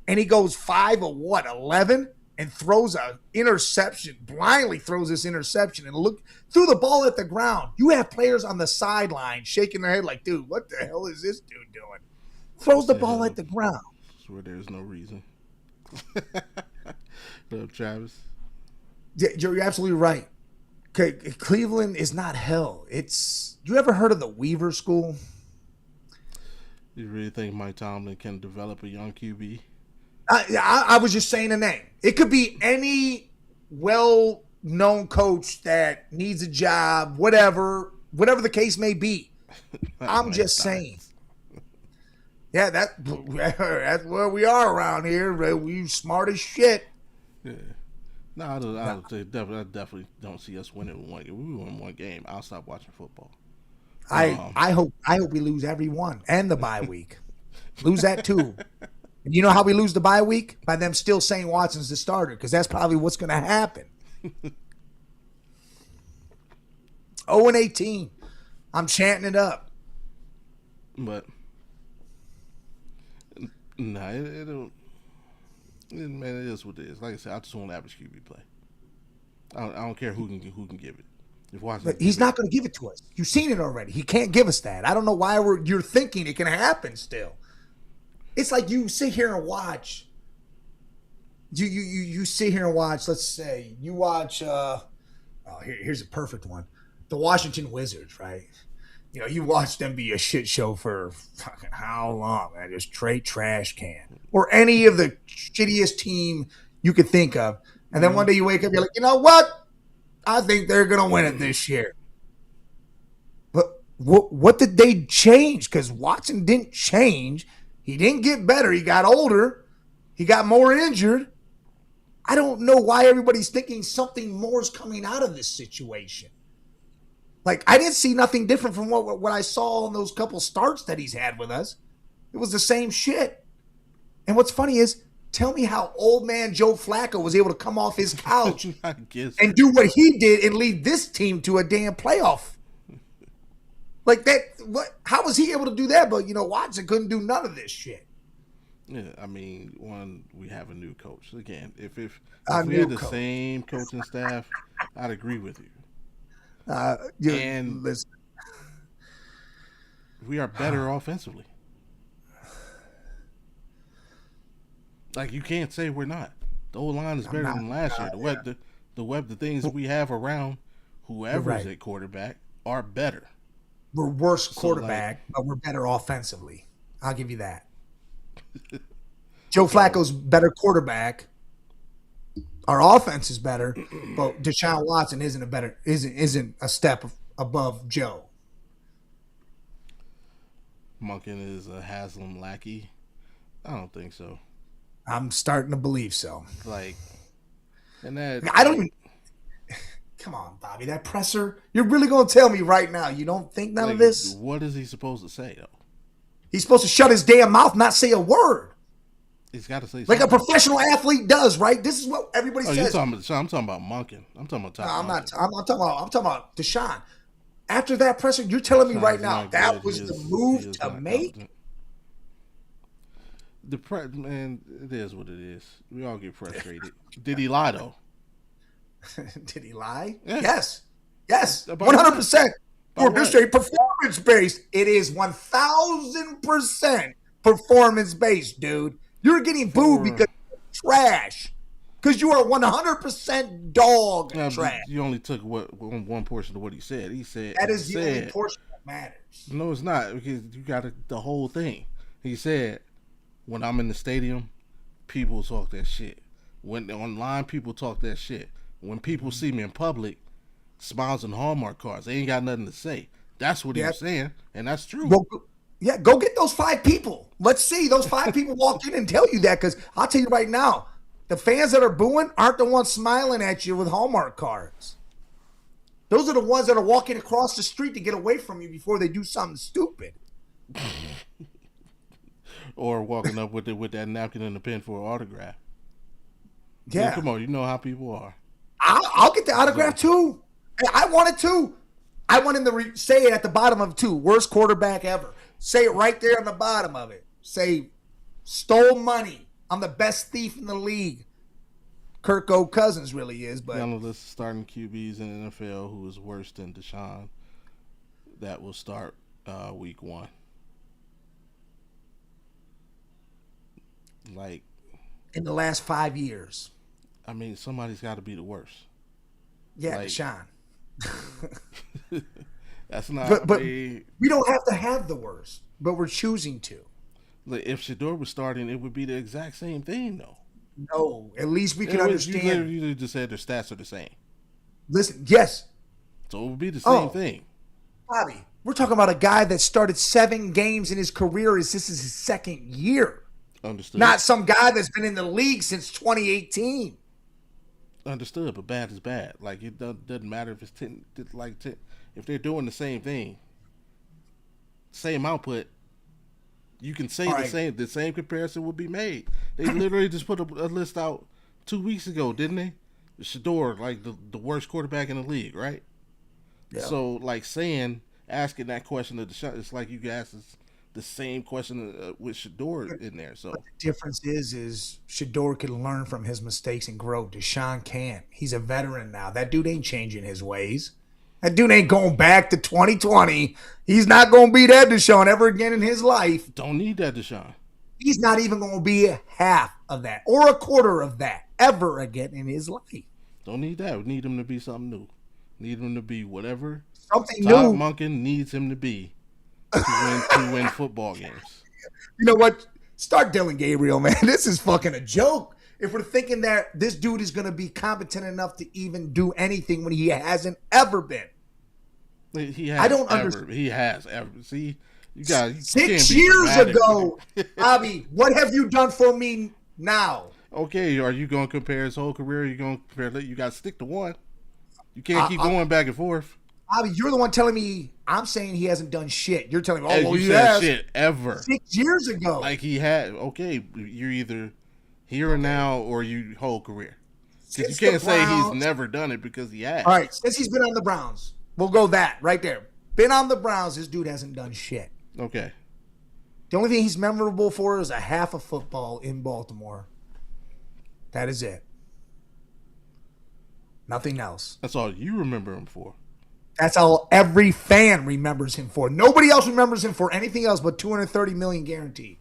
and he goes 11, and throws an interception, blindly throws this interception, and threw the ball at the ground. You have players on the sideline shaking their head like, dude, what the hell is this dude doing? Throws the ball at the ground. Where there's no reason. What up, Travis? Yeah, you're absolutely right. Okay, Cleveland is not hell. You ever heard of the Weaver School? You really think Mike Tomlin can develop a young QB? I was just saying a name. It could be any well-known coach that needs a job, whatever the case may be. I'm just saying. Yeah, that's where we are around here. We smart as shit. Yeah. No, I definitely don't see us winning one game. We win one game, I'll stop watching football. I hope we lose every one and the bye week. Lose that too. And you know how we lose the bye week? By them still saying Watson's the starter, because that's probably what's going to happen. 0-18. I'm chanting it up. But no, it don't. Man, it is what it is. Like I said, I just want average QB play. I don't care who can give it. But he's not going to give it to us. You've seen it already. He can't give us that. I don't know why you're thinking it can happen still. It's like you sit here and watch. You sit here and watch. Let's say you watch. Here's a perfect one. The Washington Wizards, right? You know, you watch them be a shit show for fucking how long? Man? Just straight trash can, or any of the shittiest team you could think of, and then one day you wake up, you're like, you know what? I think they're gonna win it this year. But what did they change? Because Watson didn't change. He didn't get better. He got older. He got more injured. I don't know why everybody's thinking something more is coming out of this situation. Like, I didn't see nothing different from what I saw in those couple starts that he's had with us. It was the same shit. And what's funny is, tell me how old man Joe Flacco was able to come off his couch and do what he did and lead this team to a damn playoff. Like that, how was he able to do that? But, Watson couldn't do none of this shit. Yeah, I mean, we have a new coach. Again, if we had the same coaching staff, I'd agree with you. And listen, we are better offensively. Like, you can't say we're not. The old line is better than last year. The things we have around whoever's at quarterback are better. We're worse quarterback, but we're better offensively. I'll give you that. Joe Flacco's better quarterback. Our offense is better, but Deshaun Watson isn't a step above Joe. Monken is a Haslam lackey. I don't think so. I'm starting to believe so. Like, and that I don't even. Come on, Bobby. That presser. You're really gonna tell me right now you don't think none of this? What is he supposed to say though? He's supposed to shut his damn mouth, not say a word. He's got to say like something. A professional athlete does, right? This is what everybody says. I'm talking about Monken. I'm talking about. No, I'm not. I'm talking about Deshaun. After that presser, you're telling me right now that was the move to make. Man, it is what it is. We all get frustrated. Did he lie though? Did he lie? Yeah. Yes. 100%. For performance based, it is 1,000% performance based, dude. You're getting booed because you're trash. Because you are 100% dog trash. You only took one portion of what he said. He said that is the only portion that matters. No, it's not, because you got the whole thing. He said, when I'm in the stadium, people talk that shit. When online, people talk that shit. When people see me in public, smiles and Hallmark cards, they ain't got nothing to say. That's what he was saying, and that's true. Go get those 5 people. Let's see those 5 people walk in and tell you that, because I'll tell you right now, the fans that are booing aren't the ones smiling at you with Hallmark cards. Those are the ones that are walking across the street to get away from you before they do something stupid. Or walking up with that napkin and a pen for an autograph. Yeah. Come on, you know how people are. I'll get the autograph too. I want it too. I want him to say it at the bottom of it too. Worst quarterback ever. Say it right there on the bottom of it. Say, stole money. I'm the best thief in the league. Kirk Cousins really is, but on the list of starting QBs in the NFL who is worse than Deshaun, that will start week 1. Like, in the last 5 years. I mean, somebody's got to be the worst. Yeah, like, Deshaun. That's not. But we don't have to have the worst, but we're choosing to. Like, if Shador was starting, it would be the exact same thing, though. No, at least we can understand. You just said their stats are the same. Listen, yes. So it would be the same thing. Bobby, we're talking about a guy that started 7 games in his career. This is his 2nd year. Understood. Not some guy that's been in the league since 2018. Understood, but bad is bad. Like, it doesn't matter if it's 10. If they're doing the same thing, same output, you can say the same comparison will be made. They literally just put a list out 2 weeks ago, didn't they? Shador, like the worst quarterback in the league, right? Yeah. So, like, asking that question to Deshaun, it's like you guys the same question with Shador in there. So but the difference is Shador can learn from his mistakes and grow. Deshaun can't. He's a veteran now. That dude ain't changing his ways. That dude ain't going back to 2020. He's not going to be that Deshaun ever again in his life. Don't need that Deshaun. He's not even going to be half of that or a quarter of that ever again in his life. Don't need that. We need him to be something new. Need him to be whatever something Todd new. Monken needs him to be to win football games. You know what? Start Dylan Gabriel, man. This is fucking a joke. If we're thinking that this dude is going to be competent enough to even do anything when he hasn't ever been. He has. I don't understand. He has ever. See, You got 6 years ago, Bobby. What have you done for me now? Okay, are you going to compare his whole career? Are you going to compare? You got to stick to one. You can't keep going back and forth. Bobby, you're the one telling me. I'm saying he hasn't done shit. You're telling me, he said shit ever 6 years ago. Like he had. Okay, you're either here and now or you whole career. Because you can't say he's never done it because he has. All right, since he's been on the Browns, we'll go that right there. Been on the Browns, this dude hasn't done shit. Okay. The only thing he's memorable for is a half of football in Baltimore. That is it. Nothing else. That's all you remember him for. That's all every fan remembers him for. Nobody else remembers him for anything else but $230 million guaranteed.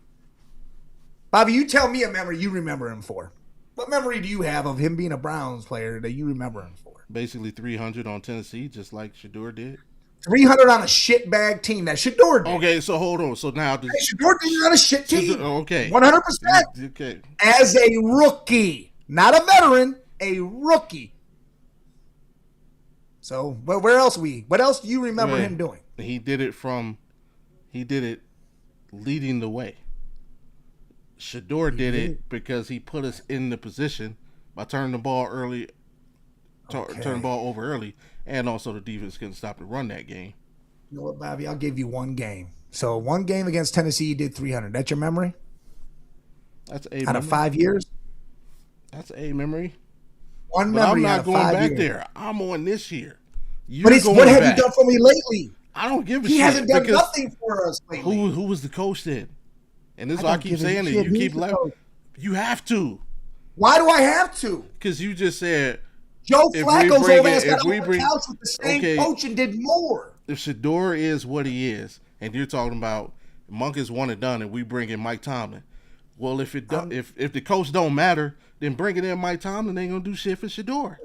Bobby, you tell me a memory you remember him for. What memory do you have of him being a Browns player that you remember him for? Basically 300 on Tennessee, just like Shador did. 300 on a shitbag team that Shador did. Okay, so hold on. So now Shador did on a shit team. Okay. 100%. Okay. As a rookie. Not a veteran, a rookie. So, but what else do you remember him doing? He did it leading the way. Shador did it because he put us in the position by turning the ball early, turning the ball over early, and also the defense couldn't stop the run that game. You know what, Bobby? I'll give you one game. So one game against Tennessee, you did 300. That's your memory? That's a out of 5 years? That's a memory. One but memory. I'm not out going of 5 back years. there. I'm on this year. But what have you done for me lately? I don't give a he shit. He hasn't done nothing for us lately. Who was the coach then? And this is why I keep saying it. You keep laughing. You have to. Why do I have to? Because you just said Joe Flacco's old ass got on the couch with the same coach and did more. If Shador is what he is, and you're talking about Monk is one and done, and we bring in Mike Tomlin. Well, if the coach don't matter, then bringing in Mike Tomlin ain't gonna do shit for Shador.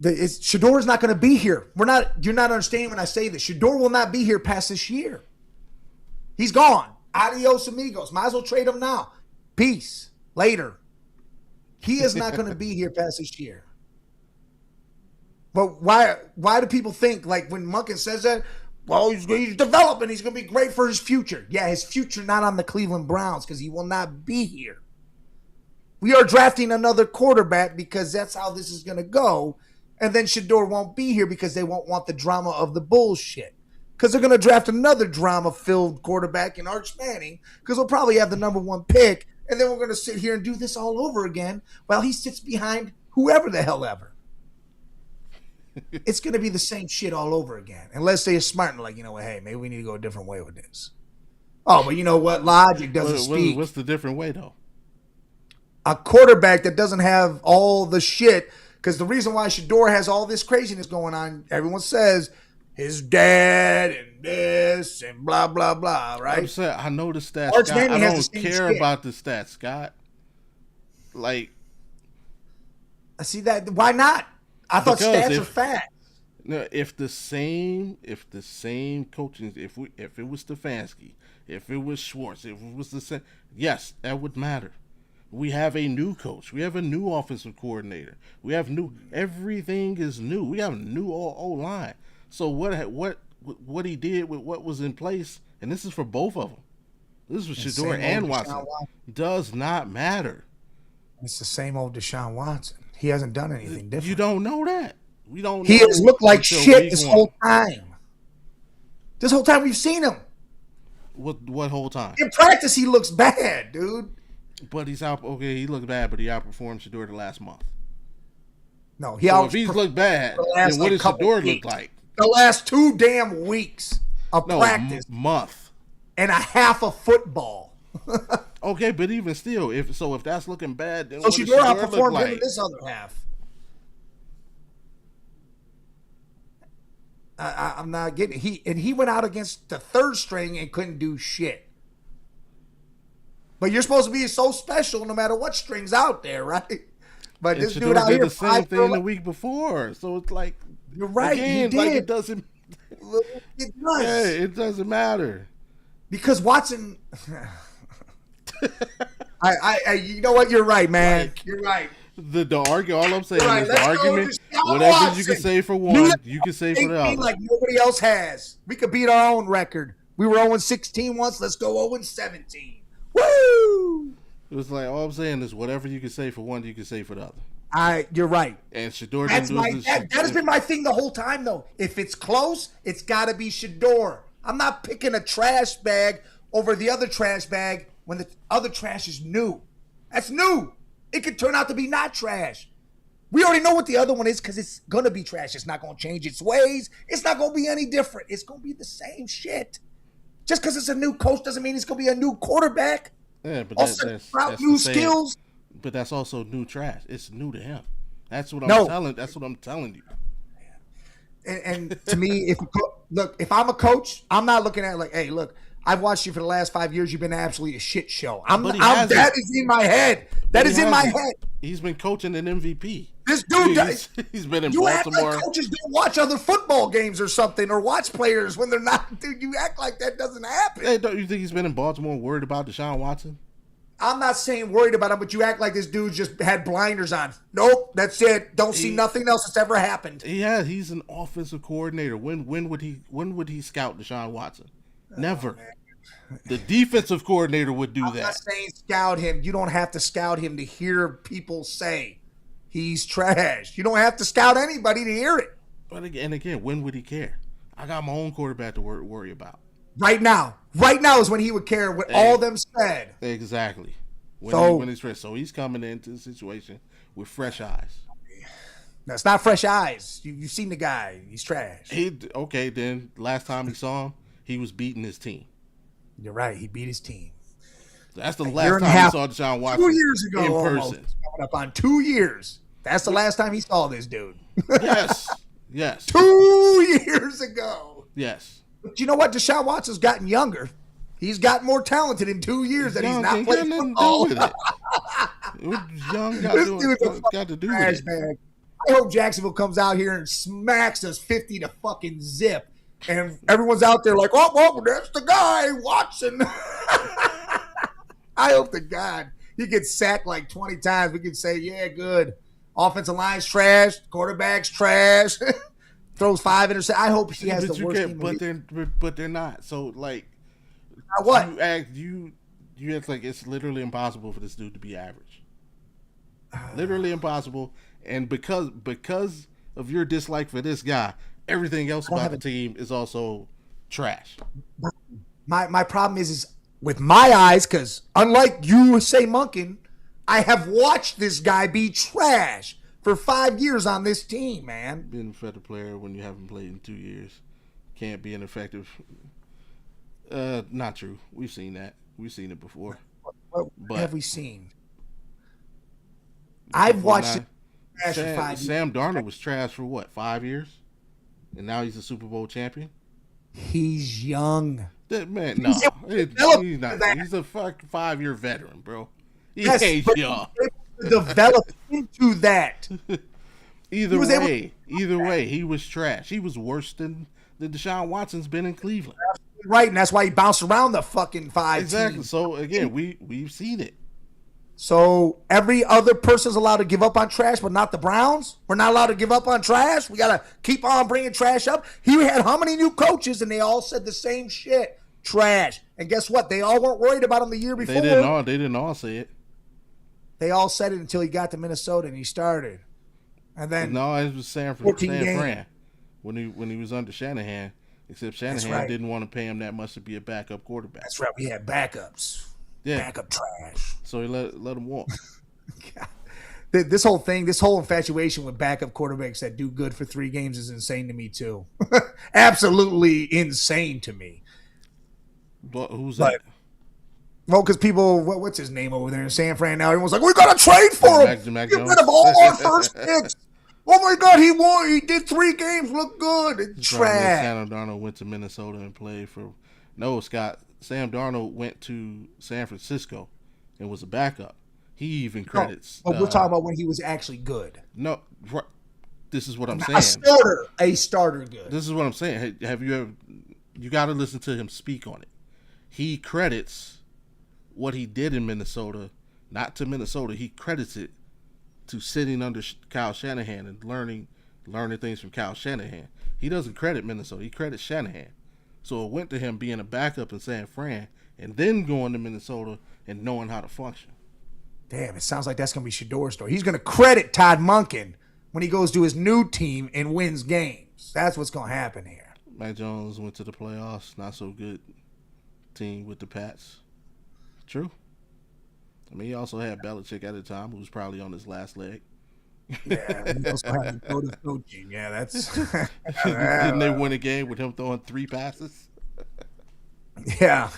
Shador is not going to be here. You're not understanding when I say this. Shador will not be here past this year. He's gone. Adios, amigos. Might as well trade him now. Peace. Later. He is not going to be here past this year. But why do people think, like when Monken says that, well, he's developing, he's going to be great for his future. Yeah, his future not on the Cleveland Browns because he will not be here. We are drafting another quarterback because that's how this is going to go. And then Shador won't be here because they won't want the drama of the bullshit. Because they're going to draft another drama-filled quarterback in Arch Manning because we'll probably have the number 1 pick. And then we're going to sit here and do this all over again while he sits behind whoever the hell ever. It's going to be the same shit all over again. Unless they're smart and like, you know what, hey, maybe we need to go a different way with this. Oh, but you know what? Logic doesn't speak. What's the different way, though? A quarterback that doesn't have all the shit. Because the reason why Shador has all this craziness going on, everyone says his dad and this and blah, blah, blah, right? I'm saying, I know the stats, Scott. I don't care about the stats, Scott. Like, I see that. Why not? I thought stats are facts. No, if the same coaching, if it was Stefanski, if it was Schwartz, if it was the same, yes, that would matter. We have a new coach. We have a new offensive coordinator. We have everything is new. We have a new O-line. So what he did with what was in place, and this is for both of them. This was Shador and Watson. Does not matter. It's the same old Deshaun Watson. He hasn't done anything different. You don't know that. We don't. He has looked like shit this whole time. This whole time we've seen him. What whole time? In practice, he looks bad, dude. But he's out. Okay, he looks bad, but he outperformed Shador the last month. No, if he's looked bad, then what does Shador look like? The last 2 damn weeks of practice, month, and a half of football. Okay, but even still, if that's looking bad, then so what Shador outperformed him in this other half. I'm not getting it. He went out against the 3rd string and couldn't do shit. But you're supposed to be so special no matter what string's out there, right? But this dude out here did the same thing the week before, so it's like you're right. Again, he did. Like it doesn't. It does. Yeah, it doesn't matter because Watson. You know what? You're right, man. You're right. The argument. All I'm saying is the argument. Whatever Watson. You can say for one, you can say for the other. Like nobody else has. We could beat our own record We were 0-16 once. Let's go 0-17. Woo! It was like, all I'm saying is whatever you can say for one, you can say for the other. You're right. And Shador That has been my thing the whole time, though. If it's close, it's got to be Shador. I'm not picking a trash bag over the other trash bag when the other trash is new. That's new. It could turn out to be not trash. We already know what the other one is because it's going to be trash. It's not going to change its ways. It's not going to be any different. It's going to be the same shit. Just because it's a new coach doesn't mean it's going to be a new quarterback. Yeah, but that's new skills. But that's also new trash. It's new to him. That's what I'm telling you. And to me, if I'm a coach, I'm not looking at it like, hey, look, I've watched you for the last 5 years. You've been absolutely a shit show. That is in my head. That is in my head. He's been coaching an MVP. This dude, he's been in you Baltimore. Act like coaches don't watch other football games or something, or watch players when they're not. Dude, you act like that doesn't happen. Hey, don't you think he's been in Baltimore worried about Deshaun Watson? I'm not saying worried about him, but you act like this dude just had blinders on. Nope, that's it. Don't see nothing else that's ever happened. Yeah, he's an offensive coordinator. When would he scout Deshaun Watson? Never. The defensive coordinator would do that. I'm not saying scout him. You don't have to scout him to hear people say he's trash. You don't have to scout anybody to hear it. But again, when would he care? I got my own quarterback to worry about. Right now is when he would care what all them said. Exactly. When he's fresh. So he's coming into the situation with fresh eyes. That's not fresh eyes. You've seen the guy. He's trash. Okay, then last time he saw him, he was beating his team. You're right. He beat his team. That's the last time he saw Deshaun Watson 2 years ago in almost. person. Coming up on 2 years. That's the last time he saw this dude. Yes. 2 years ago. Yes. But you know what? Deshaun Watson's gotten younger. He's gotten more talented in 2 years that he's not playing football. Young got to do with it. I hope Jacksonville comes out here and smacks us 50 to fucking zip. And everyone's out there like, oh, that's the guy, Watson. I hope to God he gets sacked like 20 times. We can say, yeah, good. Offensive line's trash. Quarterback's trash. Throws 5 interceptions. I hope he has the worst team. But they're not. So, like, what? You act like it's literally impossible for this dude to be average. Literally impossible. And because of your dislike for this guy, everything else about the team is also trash. My problem is with my eyes, because unlike you say Monken, I have watched this guy be trash for 5 years on this team, man. Being an effective player when you haven't played in 2 years can't be an effective. Not true. We've seen that. We've seen it before. What have we seen? I've watched it trash for 5 years. Sam Darnold was trash for what, 5 years? And now he's a Super Bowl champion? He's young. Man, no. He's not. He's a 5-year veteran, bro. He ain't young. Developed into that. Either way, he was trash. He was worse than Deshaun Watson's been in Cleveland. Right, and that's why he bounced around the fucking 5 Exactly. teams. So again, we've seen it. So every other person's allowed to give up on trash, but not the Browns? We're not allowed to give up on trash? We got to keep on bringing trash up? He had how many new coaches, and they all said the same shit? Trash. And guess what? They all weren't worried about him the year before. They didn't all say it. They all said it until he got to Minnesota and he started. And then no, it was San Fran when he was under Shanahan. Except Shanahan didn't want to pay him that much to be a backup quarterback. That's right. We had backups. Yeah. Backup trash. So he let him walk. This whole thing, this whole infatuation with backup quarterbacks that do good for 3 games is insane to me too. Absolutely insane to me. But who's that? Well, because people, what's his name over there in San Fran now? Everyone's like, we got to trade for him. Get rid of all our first picks. Oh my God, he won. He did 3 games. Look good. It's trash. Sam Darnold went to Minnesota and played for. No, Scott. Sam Darnold went to San Francisco and was a backup. He even credits. But we're talking about when he was actually good. No, this is what I'm saying. A starter good. This is what I'm saying. Have you ever? You got to listen to him speak on it. He credits what he did in Minnesota, not to Minnesota. He credits it to sitting under Kyle Shanahan and learning things from Kyle Shanahan. He doesn't credit Minnesota. He credits Shanahan. So it went to him being a backup in San Fran and then going to Minnesota and knowing how to function. Damn, it sounds like that's going to be Shador's story. He's going to credit Todd Monken when he goes to his new team and wins games. That's what's going to happen here. Mac Jones went to the playoffs. Not so good team with the Pats. True. I mean, he also had Belichick at the time, who was probably on his last leg. Yeah, he also had the coaching. Yeah, that's. Didn't they win a game with him throwing 3 passes? Yeah.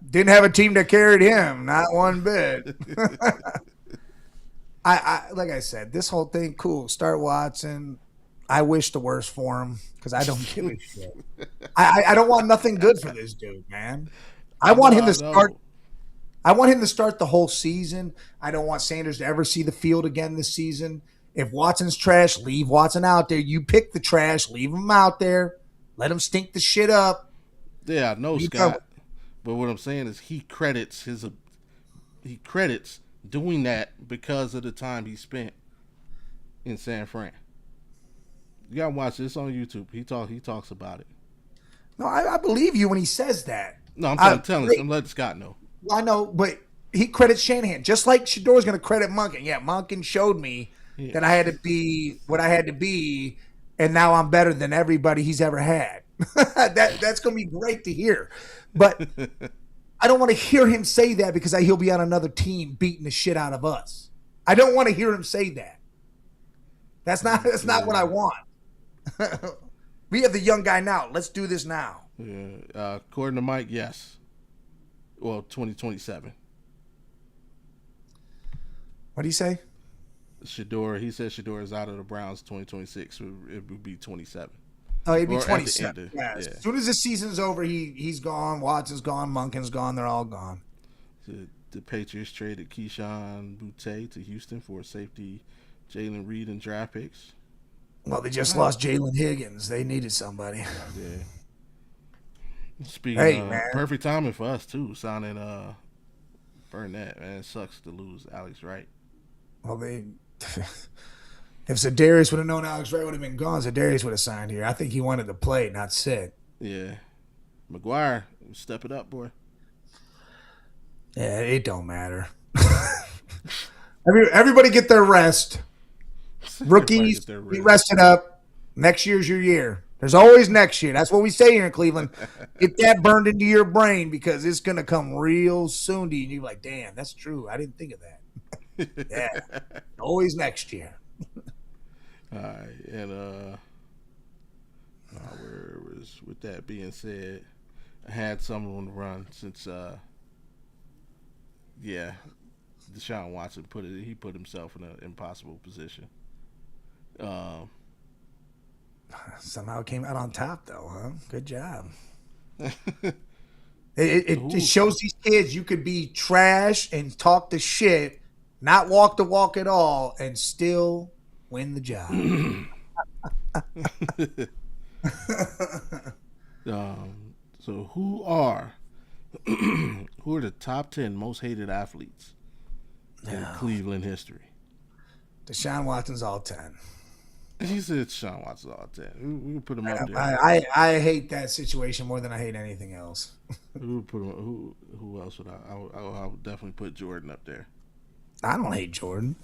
Didn't have a team that carried him, not one bit. I like I said, this whole thing, cool. Start Watson. I wish the worst for him because I don't give a shit. I don't want nothing good for this dude, man. I want him to start. I want him to start the whole season. I don't want Sanders to ever see the field again this season. If Watson's trash, leave Watson out there. You pick the trash, leave him out there. Let him stink the shit up. Yeah, I know, Scott. But what I'm saying is he credits doing that because of the time he spent in San Fran. You gotta watch this on YouTube. He talks about it. No, I believe you when he says that. No, I'm telling you. I'm letting Scott know. Well, I know, but he credits Shanahan just like Shador's going to credit Monken. Yeah, Monken showed me that I had to be what I had to be, and now I'm better than everybody he's ever had. That's going to be great to hear. But I don't want to hear him say that because he'll be on another team beating the shit out of us. I don't want to hear him say that. That's not what I want. We have the young guy now. Let's do this now. Yeah. According to Mike, yes. Well, 2027. What do you say? Shador. He said Shador is out of the Browns 2026. It would be 27. Oh, it'd be 27. Yeah. As soon as the season's over, he's gone. Watson's gone. Monken's gone. They're all gone. The Patriots traded Keyshawn Boutte to Houston for safety Jalen Reed and draft picks. Well, they just lost Jalen Higgins. They needed somebody. Yeah. Speaking of perfect timing for us too, signing Burnett, man. It sucks to lose Alex Wright. Well, if Za'Darius would have known Alex Wright would have been gone, Za'Darius would have signed here. I think he wanted to play, not sit. Yeah. McGuire, step it up, boy. Yeah, it don't matter. Everybody get their rest. Rookies, be rested up. Next year's your year. There's always next year. That's what we say here in Cleveland. Get that burned into your brain because it's going to come real soon to you. And you're like, damn, that's true. I didn't think of that. Yeah. Always next year. All right. And with that being said, I had someone on the run since Deshaun Watson put himself in an impossible position. Somehow came out on top, though, huh? Good job. It shows these kids you could be trash and talk the shit, not walk the walk at all, and still win the job. So who are the top 10 most hated athletes in Cleveland history? Deshaun Watson's all 10. He said Deshaun Watson's all 10. We can put him up there. I hate that situation more than I hate anything else. Who else would I would definitely put Jordan up there. I don't hate Jordan.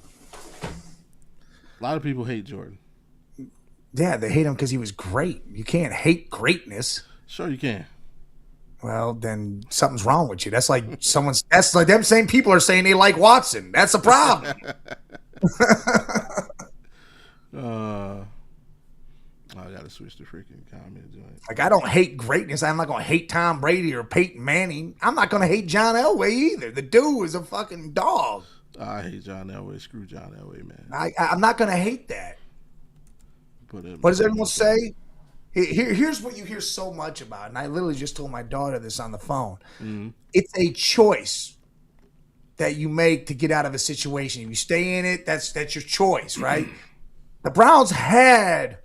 A lot of people hate Jordan. Yeah, they hate him because he was great. You can't hate greatness. Sure you can. Well, then something's wrong with you. That's like that's like them same people are saying they like Watson. That's a problem. I gotta switch the freaking comment joint. Like, I don't hate greatness. I'm not gonna hate Tom Brady or Peyton Manning. I'm not gonna hate John Elway either. The dude is a fucking dog. I hate John Elway. Screw John Elway, man. I'm not gonna hate that. What does everyone say? Here's what you hear so much about, and I literally just told my daughter this on the phone. Mm-hmm. It's a choice that you make to get out of a situation. If you stay in it, that's your choice, right? The Browns had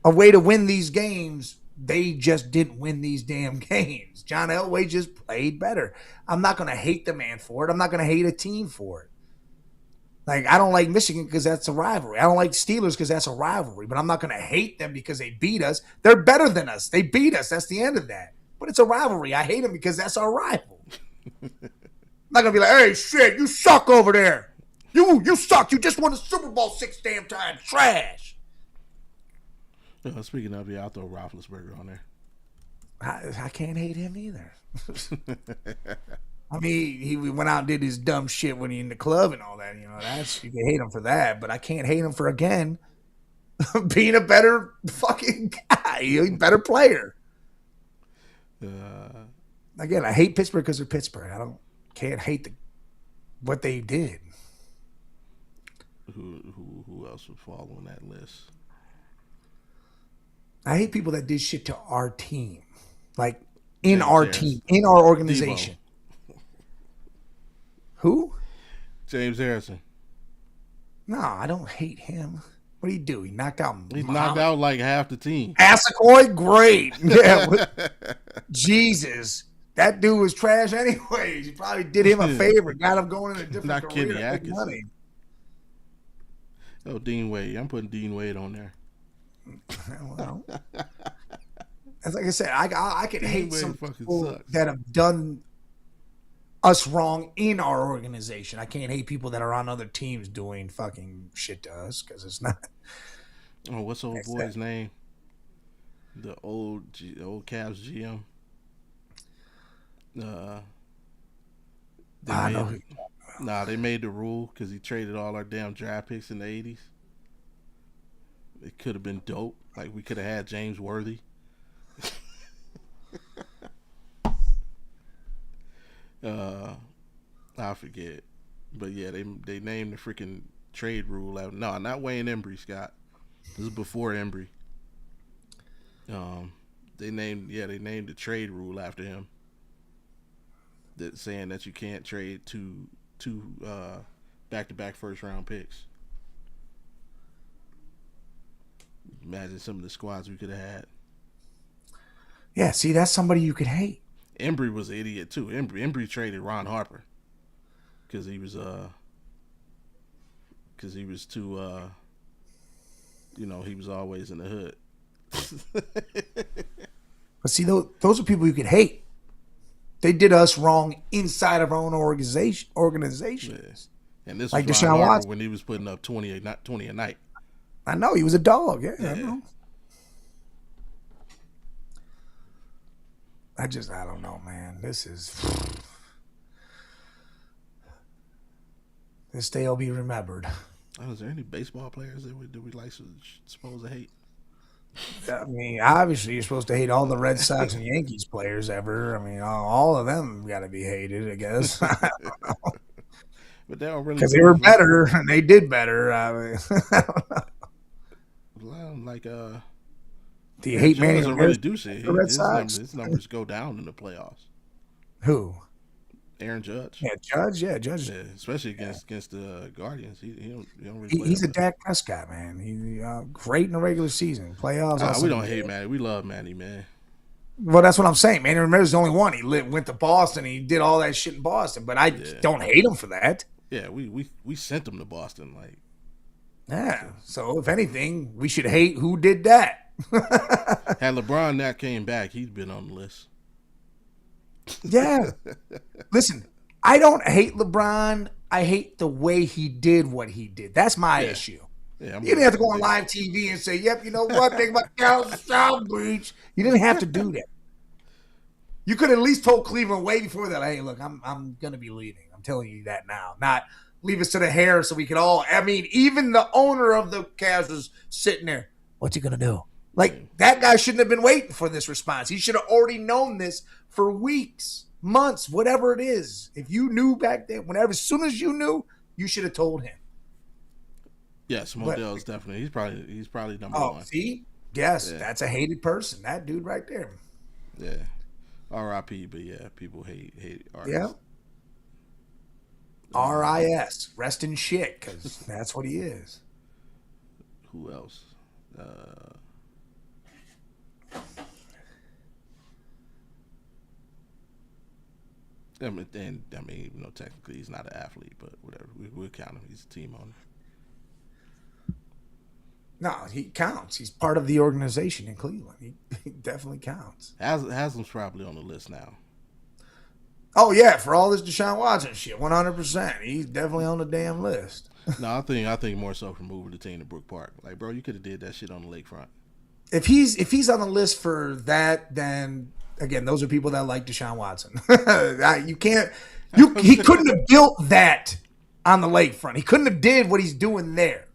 a way to win these games. They just didn't win these damn games. John Elway just played better. I'm not going to hate the man for it. I'm not going to hate a team for it. Like, I don't like Michigan because that's a rivalry. I don't like Steelers because that's a rivalry, but I'm not going to hate them because they beat us. They're better than us. They beat us. That's the end of that. But it's a rivalry. I hate them because that's our rival. I'm not going to be like, hey, shit, you suck over there. You suck. You just won the Super Bowl 6 damn times. Trash. Speaking of, I'll throw Roethlisberger on there. I can't hate him either. I mean, he went out and did his dumb shit when he in the club and all that. You know, that's, you can hate him for that, but I can't hate him for, again, being a better fucking guy, a better player. Again, I hate Pittsburgh because they're Pittsburgh. Can't hate what they did. Who else would fall on that list? I hate people that did shit to our team, like in our team, in our organization. Debo. Who? James Harrison. No, I don't hate him. What did he do? He knocked out. He knocked out like half the team. Assecoy, great. Yeah. Jesus, that dude was trash anyways. You probably did him a favor, got him going in a different Not career. Kenny Atkinson. Oh, Dean Wade. I'm putting Dean Wade on there. Well, as like I said, I can hate some people that have done us wrong in our organization. I can't hate people that are on other teams doing fucking shit to us because it's not. Oh, what's old boy's name? The old Cavs GM. They made the rule because he traded all our damn draft picks in the 80s. It could have been dope. Like, we could have had James Worthy. I forget. But yeah, they named the freaking trade rule out. No, not Wayne Embry, Scott. This is before Embry. They named the trade rule after him. That saying that you can't trade two back-to-back first-round picks. Imagine some of the squads we could have had. Yeah, see, that's somebody you could hate. Embry was an idiot too. Embry traded Ron Harper because he was too he was always in the hood. But see, those are people you could hate. They did us wrong inside of our own organizations. Yeah. And this like was Ron Harper when he was putting up 20 a night. I know, he was a dog. Yeah. I know. I don't know, man. This day will be remembered. Oh, is there any baseball players that we supposed to hate? I mean, obviously, you're supposed to hate all the Red Sox and Yankees players ever. I mean, all of them got to be hated, I guess. But they don't really, because they were better and they did better. I mean, I don't know. Like do you hate Manny doesn't really do shit. His numbers go down in the playoffs. Who? Aaron Judge. Yeah, Judge. Yeah, especially against the Guardians. He don't really play. He's a Dak Prescott, man. He great in the regular season. Playoffs. We don't hate Manny. We love Manny, man. Well, that's what I'm saying. Manny Ramirez is the only one. He went to Boston. He did all that shit in Boston, but I don't hate him for that. Yeah, we sent him to Boston, like. Yeah. So if anything, we should hate who did that. Had LeBron not came back, he'd been on the list. Yeah. Listen, I don't hate LeBron. I hate the way he did what he did. That's my issue. Yeah, you didn't have to go on live TV and say, "Yep, you know what? Think about South Beach." You didn't have to do that. You could at least told Cleveland way before that, "Hey, look, I'm gonna be leaving. I'm telling you that now. Not leave us to the hair so we could all." I mean, even the owner of the Cavs was sitting there. What's he gonna do? Like, that guy shouldn't have been waiting for this response. He should have already known this for weeks, months, whatever it is. If you knew back then, as soon as you knew, you should have told him. Yes, Modell's definitely. He's probably number one. See? Yes, that's a hated person. That dude right there. Yeah. R.I.P. But yeah, people hate artists. Yeah. R.I.S. Rest in shit, because that's what he is. Who else? technically he's not an athlete, but whatever. We'll count him. He's a team owner. No, he counts. He's part of the organization in Cleveland. He definitely counts. Haslam's probably on the list now. Oh yeah, for all this Deshaun Watson shit, 100%. He's definitely on the damn list. No, I think more so for moving the team to Brook Park. Like, bro, you could have did that shit on the lakefront. If he's on the list for that, then again, those are people that like Deshaun Watson. He couldn't have built that on the lakefront. He couldn't have did what he's doing there.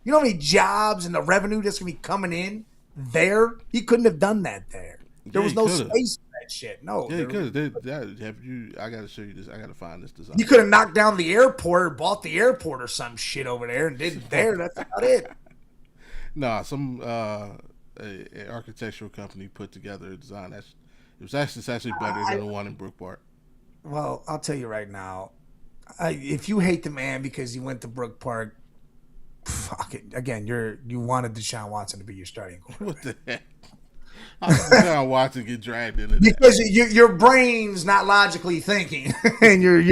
You know how many jobs and the revenue that's gonna be coming in there? He couldn't have done that there. There was no space for that shit. No. Yeah, he could have. I gotta show you this. I gotta find this design. You could have knocked down the airport or bought the airport or some shit over there and did it there. That's about it. Nah, some an architectural company put together a design it's actually better than the one in Brook Park. Well, I'll tell you right now, if you hate the man because he went to Brook Park, fuck it. Again, you wanted Deshaun Watson to be your starting quarterback. What the heck? How did Deshaun Watson get dragged into that? Because your brain's not logically thinking, and you're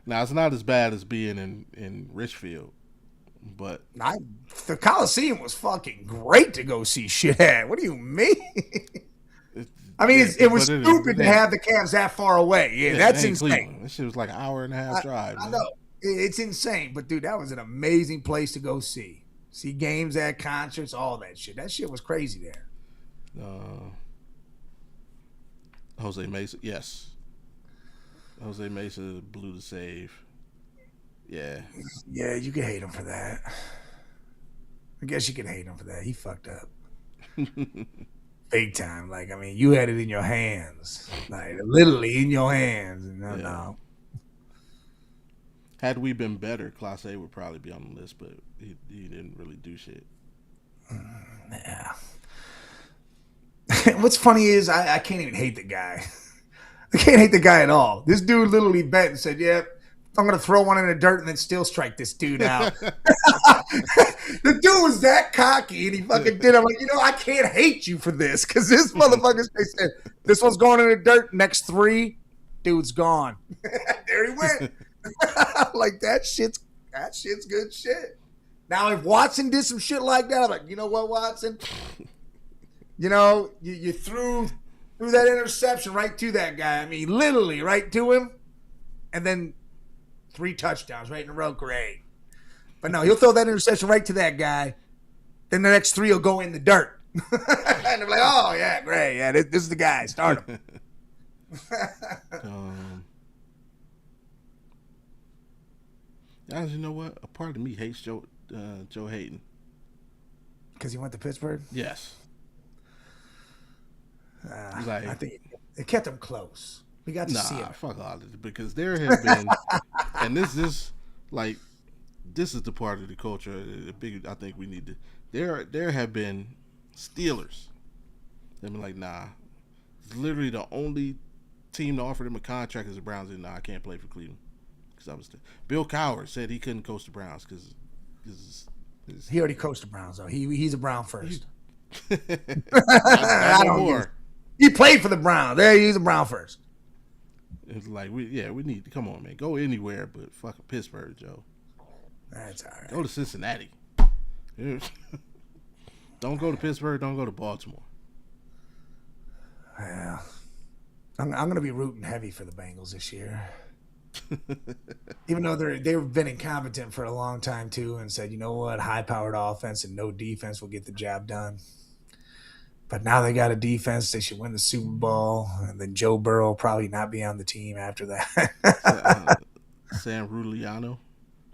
Now it's not as bad as being in Richfield, but the Coliseum was fucking great to go see shit at. What do you mean? I mean, it was stupid to have the Cavs that far away. Yeah, that's insane. Cleveland. This shit was like an hour and a half drive. I know. It's insane, but dude, that was an amazing place to go see games at concerts, all that shit. That shit was crazy there. Jose Mesa, yes. Jose Mesa blew the save. Yeah. Yeah, you can hate him for that. I guess you can hate him for that. He fucked up. Big time. Like, I mean, you had it in your hands. Like, literally in your hands. No. Had we been better, Class A would probably be on the list, but he didn't really do shit. Yeah. What's funny is I can't even hate the guy. I can't hate the guy at all. This dude literally bet and said, "Yeah, I'm gonna throw one in the dirt and then still strike this dude out." The dude was that cocky and he fucking did. I'm like, I can't hate you for this because this motherfucker said this one's going in the dirt. Next 3, dude's gone. There he went. Like that shit's good shit. Now if Watson did some shit like that, I'm like, you know what, Watson? You threw that interception right to that guy. I mean, literally right to him, and then 3 touchdowns right in a row. Great. But no, he'll throw that interception right to that guy. Then the next 3 will go in the dirt. And they're like, oh, yeah, great. Yeah, this is the guy. Start him. Guys, you know what? A part of me hates Joe Hayden. Because he went to Pittsburgh? Yes. I think it kept him close. We got to see him. Fuck all this, because there have been, and this is the part of the culture. The big, I think we need to. There have been Steelers. They've been like, nah. It's literally the only team to offer him a contract is the Browns. And I can't play for Cleveland because Bill Cowher said he couldn't coach the Browns because he already coached the Browns though. He's a Brown first. I don't more. He played for the Browns. There, he's a Brown first. It's like we need to come on, man. Go anywhere but fucking Pittsburgh, Joe. That's all right. Go to Cincinnati. Don't go to Pittsburgh. Don't go to Baltimore. Yeah, I'm going to be rooting heavy for the Bengals this year. Even though they've been incompetent for a long time too, and said, you know what, high-powered offense and no defense will get the job done. But now they got a defense. They should win the Super Bowl, and then Joe Burrow will probably not be on the team after that. Sam Ruliano.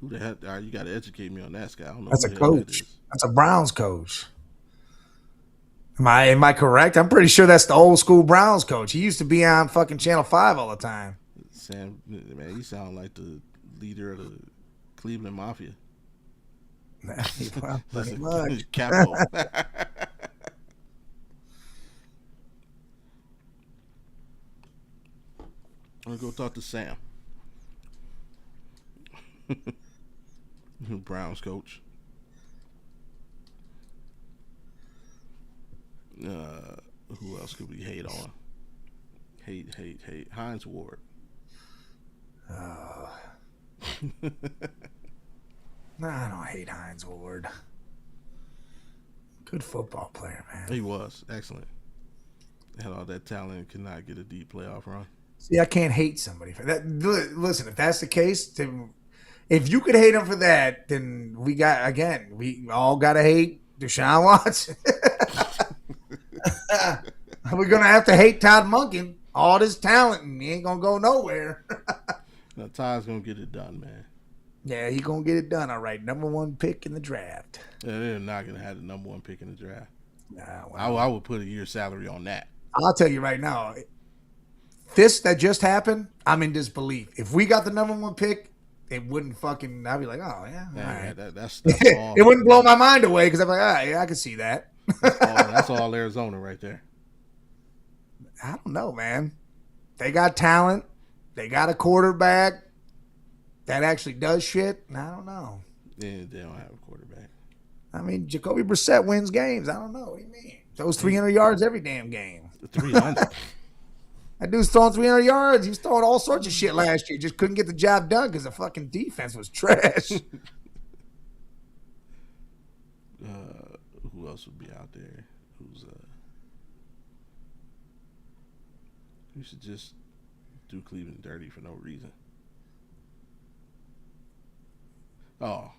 Who the heck? You got to educate me on that guy. I don't know. That's a coach. That's a Browns coach. Am I correct? I'm pretty sure that's the old school Browns coach. He used to be on fucking Channel 5 all the time. Sam, man, you sound like the leader of the Cleveland Mafia. Well, pretty much. Capo. I'm gonna go talk to Sam, Browns coach. Who else could we hate on? Hate. Hines Ward. No, I don't hate Hines Ward. Good football player, man. He was excellent. Had all that talent, could not get a deep playoff run. See, I can't hate somebody for that. Listen, if that's the case, then if you could hate him for that, then we all got to hate Deshaun Watson. We're going to have to hate Todd Monken. All this talent, and he ain't going to go nowhere. Now, Todd's going to get it done, man. Yeah, he going to get it done. All right, number 1 pick in the draft. Yeah, they're not going to have the number 1 pick in the draft. Nah, well, I would put a year's salary on that. I'll tell you right now, this that just happened, I'm in disbelief. If we got the number 1 pick, it wouldn't fucking. I'd be like, oh yeah, all right. That's all. It wouldn't blow my mind away because I'm like, ah, yeah, I can see that. That's all Arizona right there. I don't know, man. They got talent. They got a quarterback that actually does shit. I don't know. Yeah, they don't have a quarterback. I mean, Jacoby Brissett wins games. I don't know. What do you mean? Those 300 yards every damn game. 300. That dude's throwing 300 yards. He was throwing all sorts of shit last year. Just couldn't get the job done because the fucking defense was trash. Who else would be out there? Who should just do Cleveland dirty for no reason? Oh,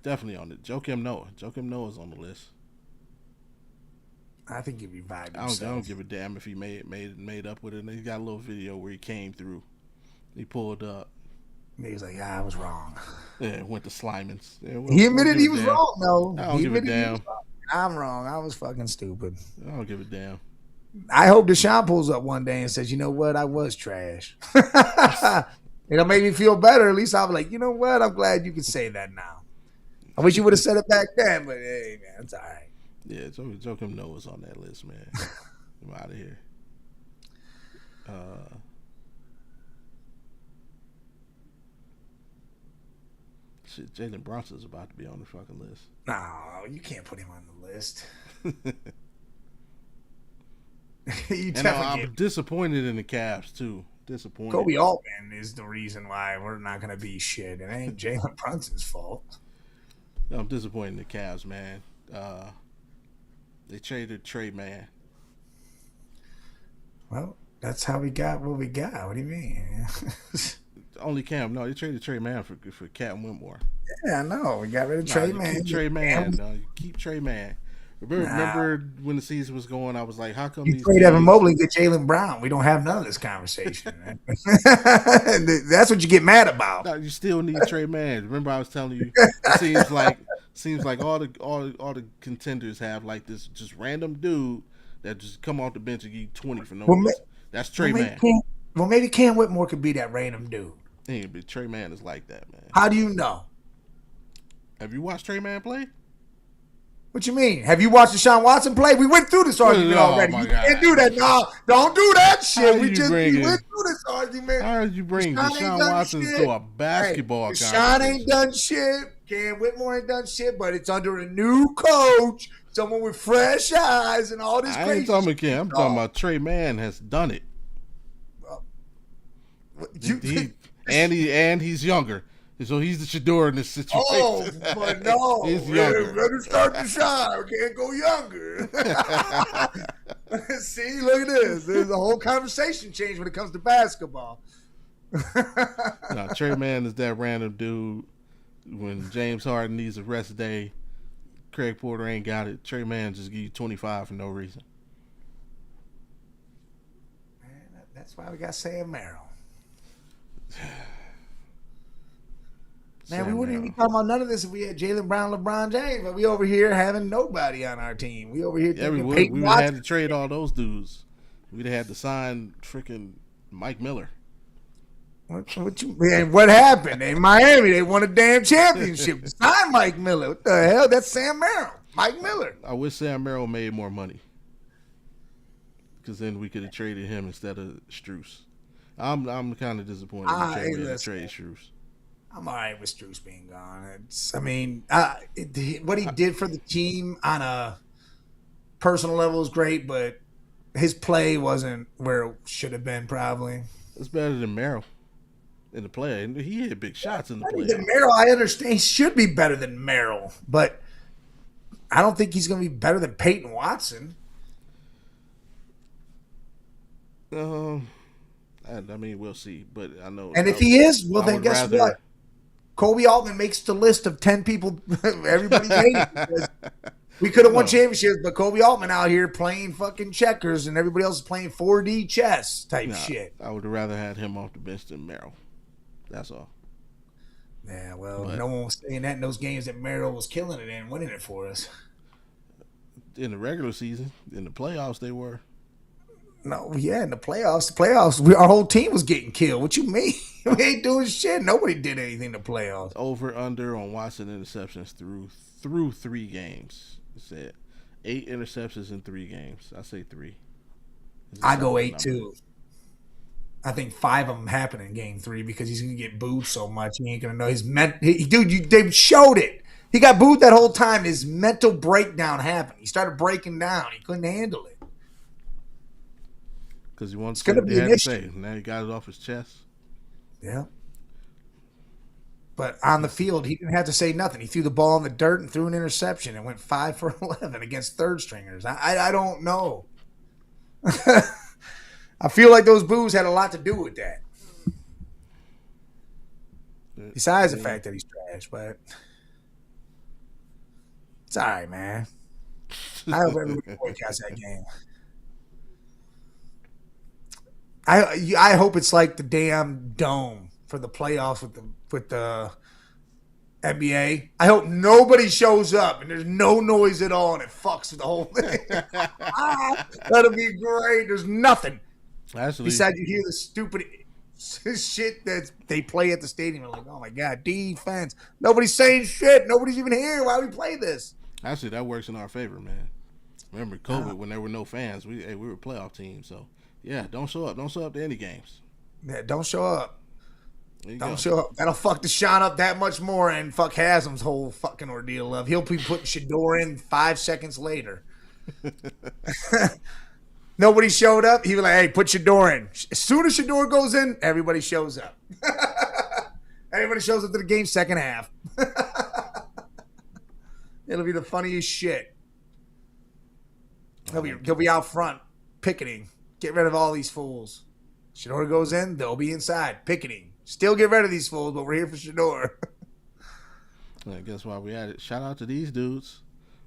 definitely on it. Joakim Noah. Joakim Noah's on the list. I think he revived I himself. don't give a damn if he made up with it. And he got a little video where he came through. He pulled up. He was like, I was wrong. Yeah, went to Slimans. Yeah, He admitted he was wrong, though. I don't give a damn. I'm wrong. I was fucking stupid. I don't give a damn. I hope Deshaun pulls up one day and says, you know what? I was trash. It'll make me feel better. At least I'll be like, you know what? I'm glad you can say that now. I wish you would have said it back then, but hey, man, it's all right. Yeah, Joakim Noah's on that list, man. I'm out of here. Shit, Jalen Brunson's about to be on the fucking list. No, you can't put him on the list. I'm disappointed in the Cavs, too. Disappointed. Kobe Altman is the reason why we're not going to be shit. It ain't Jalen Brunson's fault. I'm disappointed in the Cavs, man. They traded Trey Man. Well, that's how we got what we got. What do you mean? Only Cam. No, they traded Trey Man for Cam Whitmore. Yeah, I know. We got rid of Trey Man. Keep Trey Man. No, you keep Trey Man. Remember when the season was going, I was like, how come you trade Evan Mobley and get Jaylen Brown? We don't have none of this conversation. That's what you get mad about. No, you still need Trey Man. Remember I was telling you, it seems like all the contenders have like this just random dude that just come off the bench and give you 20 for no reason. That's Trey Man. Maybe Cam Whitmore could be that random dude. But Trey Man is like that, man. How do you know? Have you watched Trey Man play? What you mean? Have you watched Deshaun Watson play? We went through this argument already. You can't do that. No, don't do that shit. We went through this argument. How did you bring Deshaun Watson to a basketball conversation? Deshaun ain't done shit. Cam Whitmore ain't done shit, but it's under a new coach, someone with fresh eyes and all this crazy I ain't talking about Cam. I'm talking about Trey Man has done it. And he's younger. So he's the Shador in this situation. Oh, but no. He's younger. Better start to shine. We can't go younger. See, look at this. There's a whole conversation change when it comes to basketball. No, Trey Man is that random dude. When James Harden needs a rest day, Craig Porter ain't got it. Trey Man just give you 25 for no reason. Man, that's why we got Sam Merrill. Man, we wouldn't even be talking about none of this if we had Jaylen Brown, LeBron James, but we over here having nobody on our team. We over here we would have had to trade all those dudes. We'd have had to sign freaking Mike Miller. What happened? In Miami, they won a damn championship. Sign Mike Miller. What the hell? That's Sam Merrill. Mike Miller. I wish Sam Merrill made more money. Because then we could have traded him instead of Strus. I'm kind of disappointed in trade Strus. I'm all right with Strus being gone. What he did for the team on a personal level is great, but his play wasn't where it should have been. Probably. It's better than Merrill in the play. He hit big shots in the play. Merrill, I understand. He should be better than Merrill, but I don't think he's going to be better than Peyton Watson. I mean, we'll see. But I know. And if he is, well, then guess what? Kobe Altman makes the list of 10 people everybody's hating because we could have won championships, but Kobe Altman out here playing fucking checkers and everybody else is playing 4D chess type shit. I would have rather had him off the bench than Merrill. That's all. Yeah, well, no one was saying that in those games that Merrill was killing it and winning it for us. In the regular season, in the playoffs, they were. No, yeah, in the playoffs, our whole team was getting killed. What you mean? We ain't doing shit. Nobody did anything in the playoffs. Over under on Watson interceptions through 3 games. It said 8 interceptions in 3 games. I say 3. I go 8 too. I think 5 of them happen in game 3 because he's gonna get booed so much he ain't gonna know his they showed it. He got booed that whole time. His mental breakdown happened. He started breaking down. He couldn't handle it. Because he wants to be an issue. Now he got it off his chest. Yeah. But on the field, he didn't have to say nothing. He threw the ball in the dirt and threw an interception and went 5 for 11 against third stringers. I don't know. I feel like those boos had a lot to do with that. Besides the fact that he's trash, but it's all right, man. I hope everybody boycotts that game. I hope it's like the damn dome for the playoffs with the NBA. I hope nobody shows up and there's no noise at all and it fucks with the whole thing. That'll be great. There's nothing. Actually, besides you hear the stupid shit that they play at the stadium. You're like, oh my God, defense. Nobody's saying shit. Nobody's even here. Why do we play this? Actually, that works in our favor, man. Remember COVID when there were no fans? We were a playoff team, so yeah, don't show up. Don't show up to any games. Yeah, don't show up. Don't show up. That'll fuck Deshaun up that much more and fuck Haslam's whole fucking ordeal up. He'll be putting Shador in 5 seconds later. Nobody showed up. He was like, hey, put Shador in. As soon as Shador goes in, everybody shows up. Everybody shows up to the game second half. It'll be the funniest shit. He'll be out front picketing. Get rid of all these fools. Shador goes in, they'll be inside picketing. Still get rid of these fools, but we're here for Shador. I guess why we at it. Shout out to these dudes.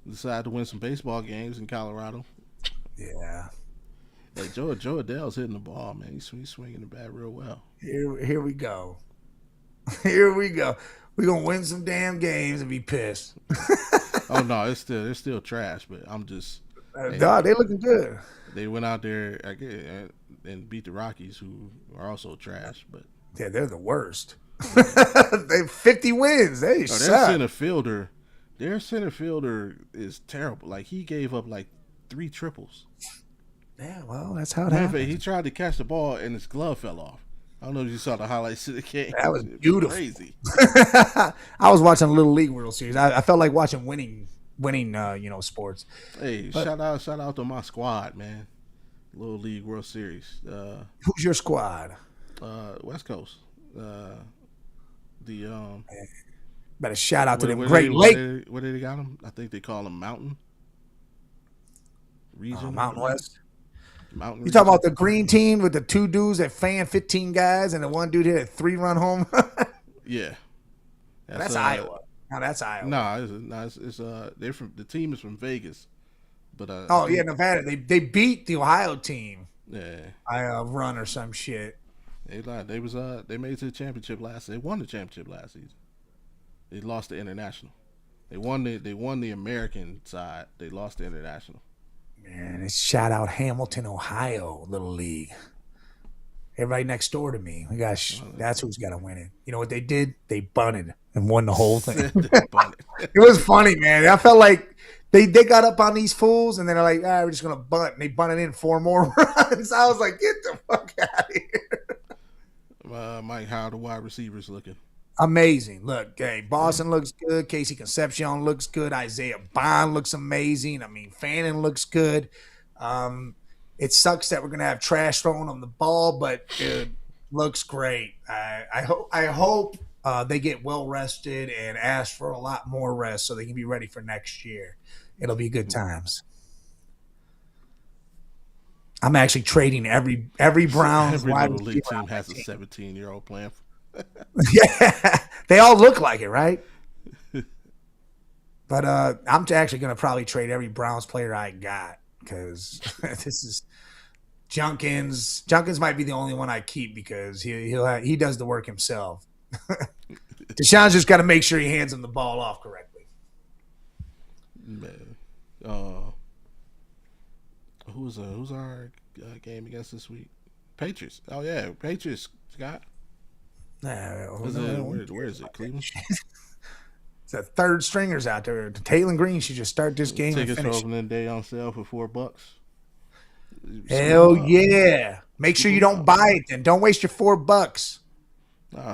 Decided to win some baseball games in Colorado. Yeah. Hey, Joe Adele's hitting the ball, man. He's swinging the bat real well. Here we go. Here we go. We're going to win some damn games and be pissed. Oh, no, they're still trash, but I'm just... Dog, they looking good. They went out there and beat the Rockies, who are also trash. But yeah, they're the worst. They have 50 wins. They suck. Their center fielder is terrible. Like, he gave up like 3 triples. Yeah, well, that's how it happened. He tried to catch the ball and his glove fell off. I don't know if you saw the highlights of the game. That was beautiful. Crazy. I was watching a Little League World Series. I felt like watching winning sports. Hey, shout out to my squad, man. Little League World Series. Who's your squad? West Coast. Better shout out to them Great Lake. What did they got them? I think they call them Mountain Region. Mountain West. Mountain. You talking about the green team with the 2 dudes that fan 15 guys and the one dude hit a 3-run home? Yeah. That's Iowa. No, that's Iowa. No, it's they're from the team is from Vegas, but Nevada. They beat the Ohio team. Yeah, run or some shit. They lied. They made it to the championship last. They won the championship last season. They lost the international. They won the American side. They lost the international. Man, it's shout out Hamilton, Ohio, Little League. Everybody next door to me. That's who's got to win it. You know what they did? They bunted and won the whole thing. It was funny, man. I felt like they got up on these fools and they're like, all right, we're just going to bunt. And they bunted in 4 more runs. I was like, get the fuck out of here. Mike, how are the wide receivers looking? Amazing. Look, hey, Boston looks good. Casey Concepcion looks good. Isaiah Bond looks amazing. I mean, Fannin looks good. It sucks that we're gonna have trash thrown on the ball, but dude, looks great. I hope they get well rested and ask for a lot more rest so they can be ready for next year. It'll be good times. I'm actually trading every Browns Every wide little league receiver team has a 17-year-old playing. Yeah, they all look like it, right? But I'm actually going to probably trade every Browns player I got because this is Junkins. Junkins might be the only one I keep because he does the work himself. Deshaun's just got to make sure he hands him the ball off correctly. Man, who's our game against this week? Patriots. Oh yeah, Patriots. Scott. Where is it? Cleveland. It's the third stringers out there. Taylor Green should just start this game Tickets and finish. for opening day on sale for $4. Hell yeah! Make sure you don't buy it. Then don't waste your $4.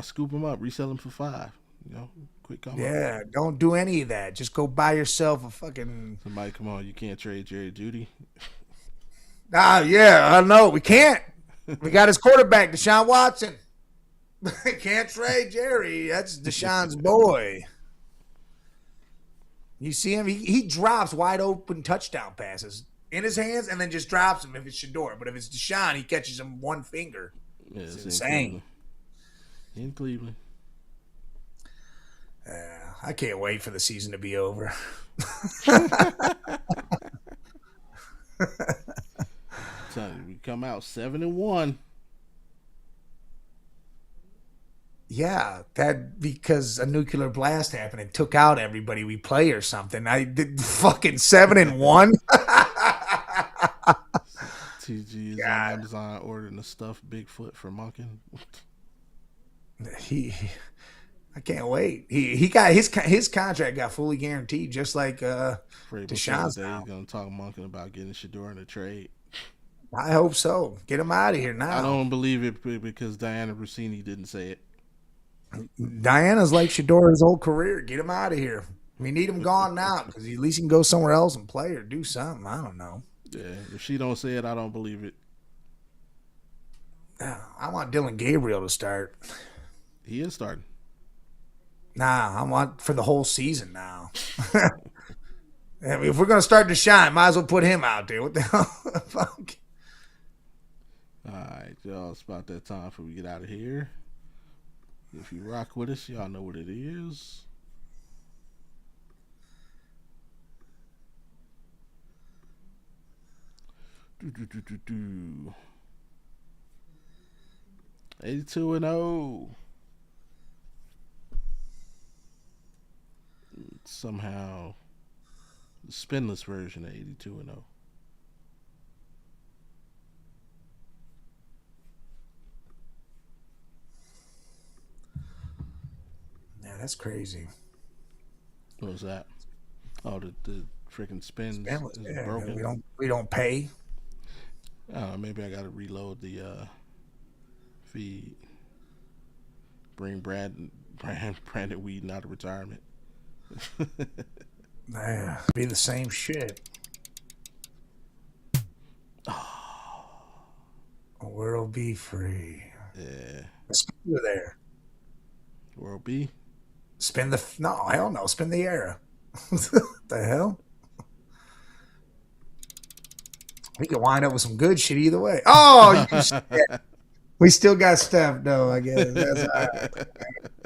Scoop them up, resell them for $5. Quick come. Yeah, don't do any of that. Just go buy yourself a fucking. Somebody, come on! You can't trade Jerry Jeudy. Yeah, I know we can't. We got his quarterback, Deshaun Watson. Can't trade Jerry. That's Deshaun's boy. You see him? He drops wide open touchdown passes in his hands and then just drops them if it's Shador. But if it's Deshaun, he catches him one finger. Yeah, it's insane. In Cleveland. I can't wait for the season to be over. We come out 7-1. Yeah, that because a nuclear blast happened and took out everybody we play or something. I did fucking 7-1. TG is on Amazon ordering the stuffed Bigfoot for Monken. I can't wait. He got his contract got fully guaranteed, just like Deshaun's. He's gonna talk Monken about getting Shador in a trade. I hope so. Get him out of here now. I don't believe it because Diana Rossini didn't say it. Diana's like Shador his whole career. Get him out of here. We need him gone now because at least he can go somewhere else and play or do something. I don't know. Yeah, if she don't say it, I don't believe it. I want Dylan Gabriel to start. He is starting. Nah, I want for the whole season now. I mean, if we're gonna start to shine, might as well put him out there. What the hell? Fuck. All right, y'all. It's about that time for we get out of here. If you rock with us, y'all know what it is. Do. 82-0. Somehow, the spinless version of 82-0. Yeah, that's crazy. What was that? Oh, the freaking spin is broken. We don't pay. Maybe I gotta reload the feed. Bring Brandon Whedon out of retirement. Yeah, be the same shit. World be free. Yeah. Let's go there. World B. No, hell no. Spin the era. The hell? We could wind up with some good shit either way. Oh, we still got stuff, though, I guess. That's all right.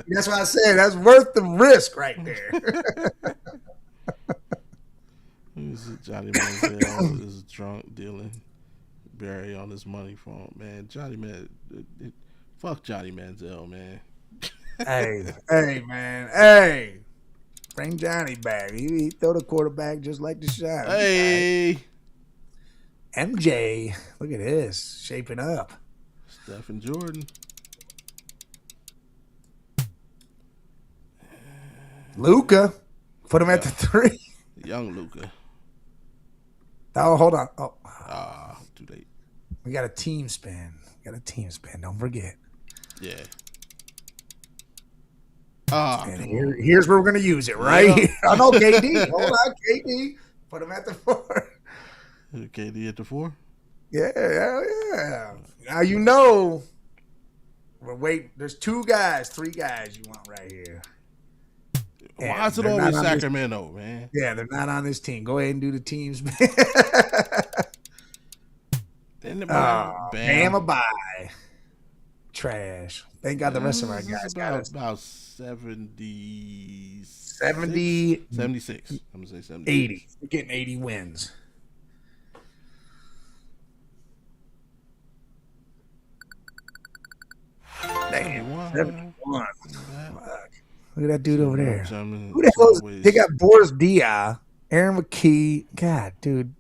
That's what I said. That's worth the risk right there. Johnny Manziel is drunk dealing Barry on his money phone. Man, fuck Johnny Manziel, man. Hey, man. Hey. Bring Johnny back. He throw the quarterback just like Deshaun. Hey. MJ. Look at this. Shaping up. Steph and Jordan. Luka. Put him at the 3. Young Luka. Oh, hold on. Oh. Too late. We got a team spin. Don't forget. Yeah. And here's where we're going to use it, right? Yeah. Oh, no, KD. Hold on, KD. Put him at the 4. KD at the 4? Yeah, hell yeah. Now you know. But wait, there's 3 guys you want right here. Why And is it they're not always on this. Sacramento, man? Yeah, they're not on this team. Go ahead and do the teams. Anybody? Bam. Bam, bye. Trash. Thank God the rest of our This is guys got us. about 76. 70, 76. I'm going to say 76. 80. We're getting 80 wins. Damn. 71. Fuck. Look at that dude over there. Who the hell is? They got Boris Diaw, Aaron McKee. God, dude.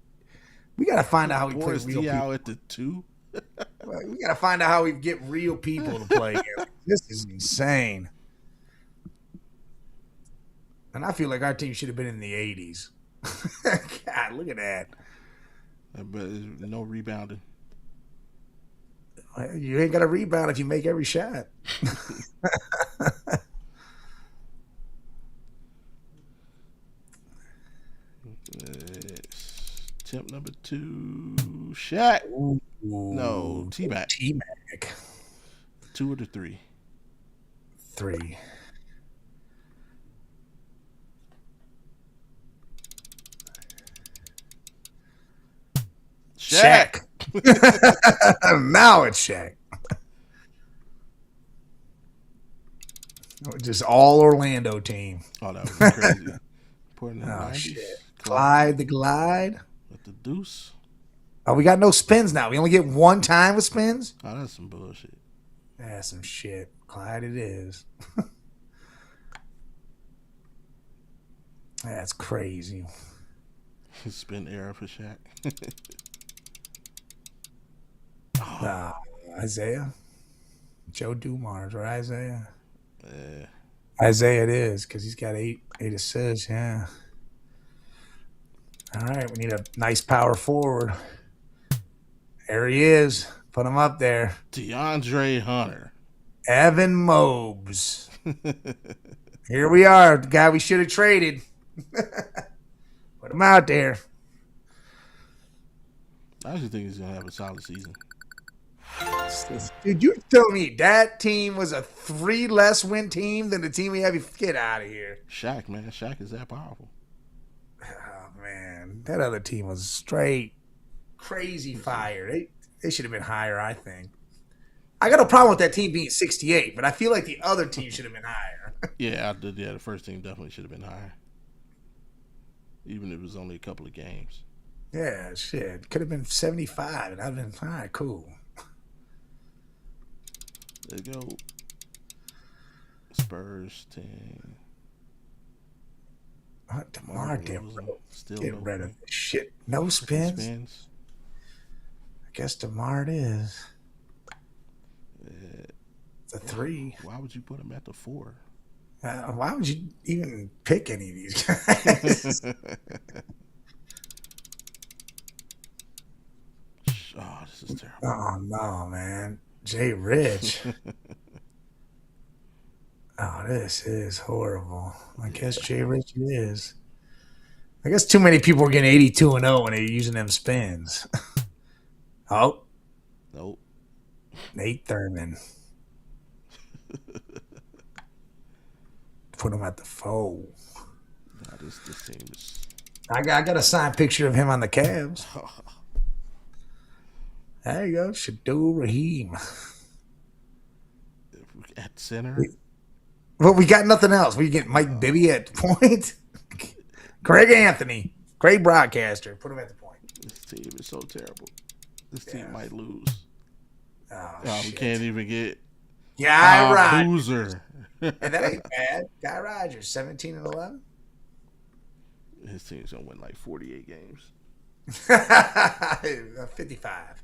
We got to find out how we play Boris real Diaw people. at the 2. We got to find out how we get real people to play here. This is insane. And I feel like our team should have been in the 80s. God, look at that. But no rebounding. You ain't got to rebound if you make every shot. Attempt number 2. Shaq. Ooh, no, T-Mac. T-Mac. 2 or 3? 3. Shaq. Now it's Shaq. Just all Orlando team. Oh, that was crazy. Oh, shit. Clyde the Glide. With the deuce. Oh, we got no spins now. We only get 1 time with spins? Oh, that's some bullshit. That's some shit. Clyde it is. That's crazy. Spin era for Shaq. Isaiah. Joe Dumars or Isaiah? Yeah. Isaiah it is because he's got 8 assists. Yeah. All right. We need a nice power forward. There he is. Put him up there. DeAndre Hunter. Evan Mobes. Here we are. The guy we should have traded. Put him out there. I actually think he's going to have a solid season. Dude, you tell me that team was a 3 less win team than the team we have? Get out of here. Shaq, man. Shaq is that powerful. Oh, man. That other team was straight crazy fire. They should have been higher, I think. I got no problem with that team being 68, but I feel like the other team should have been higher. Yeah, the first team definitely should have been higher. Even if it was only a couple of games. Yeah, shit. Could have been 75, and I'd have been, all right, cool. There you go. Spurs 10. What? DeMar did still get no rid of this shit. No spins? I guess DeMar it is. It's a 3. Why would you put him at the 4? Why would you even pick any of these guys? Oh, this is terrible. Oh, no, man. Jay Rich. Oh, this is horrible. I guess Jay Rich is. I guess too many people are getting 82-0 when they're using them spins. Oh. Nope. Nate Thurman. Put him at the 4. Nah, this team is... I got a signed picture of him on the Cavs. There you go. Shadur Raheem. At center? Well, we got nothing else. We get Mike Bibby at point. Greg Anthony. Great broadcaster. Put him at the point. This team is so terrible. This team might lose. Oh, we can't even get Guy Rogers. Boozer. And that ain't bad. Guy Rogers, 17-11. His team's gonna win like 48 games. 55.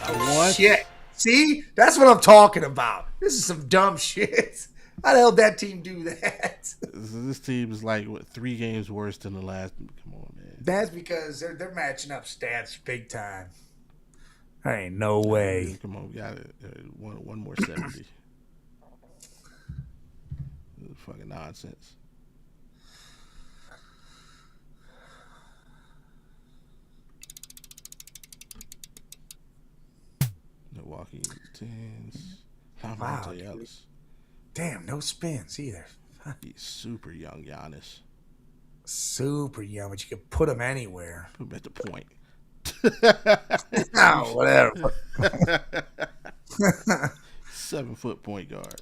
What? Shit. See? That's what I'm talking about. This is some dumb shit. How the hell did that team do that? This team is like, what, 3 games worse than the last. Come on, man. That's because they're matching up stats big time. There ain't no way. Come on, we got it. One more 70. Fucking nonsense. Milwaukee tens. Not Wow, Monte dude. Ellis. Damn, no spins either. He's super young, Giannis. Super young, but you could put him anywhere. Put him at the point. Oh, whatever. 7-foot point guard.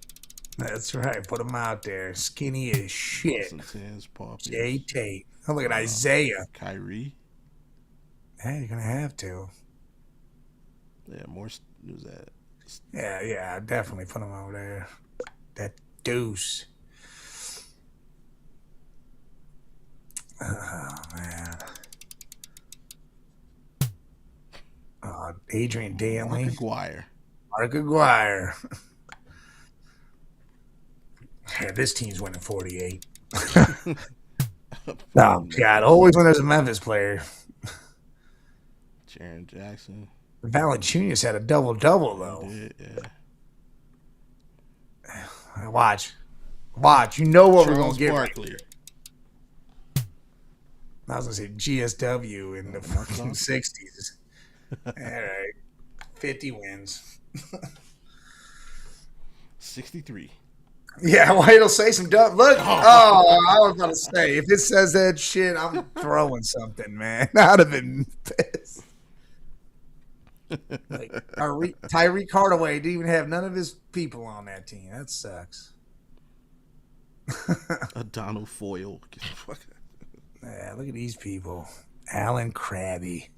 That's right. Put him out there. Skinny as shit. Boston tens. Paul Pierce. Jay Tate. Oh, look at Isaiah. Kyrie. Yeah, you're gonna have to. Yeah, more. Who's that? Yeah, definitely put him over there. That Deuce. Oh man. Adrian Danley. Mark Aguirre. Yeah, this team's winning 48. Oh God! Always when there's a Memphis player. Jaren Jackson. Valanciunas had a double-double though. He did, yeah. Watch. You know what we're Charles gonna get. Barkley. I was gonna say GSW in the fucking 60s. All right, 50 wins. 63. Yeah, well, it'll say some dumb. Look, I was about to say, if it says that shit, I'm throwing something, man. I'd have been pissed. Like, Tyreek Hardaway didn't even have none of his people on that team. That sucks. A Donald Foyle. Yeah, look at these people. Alan Krabby.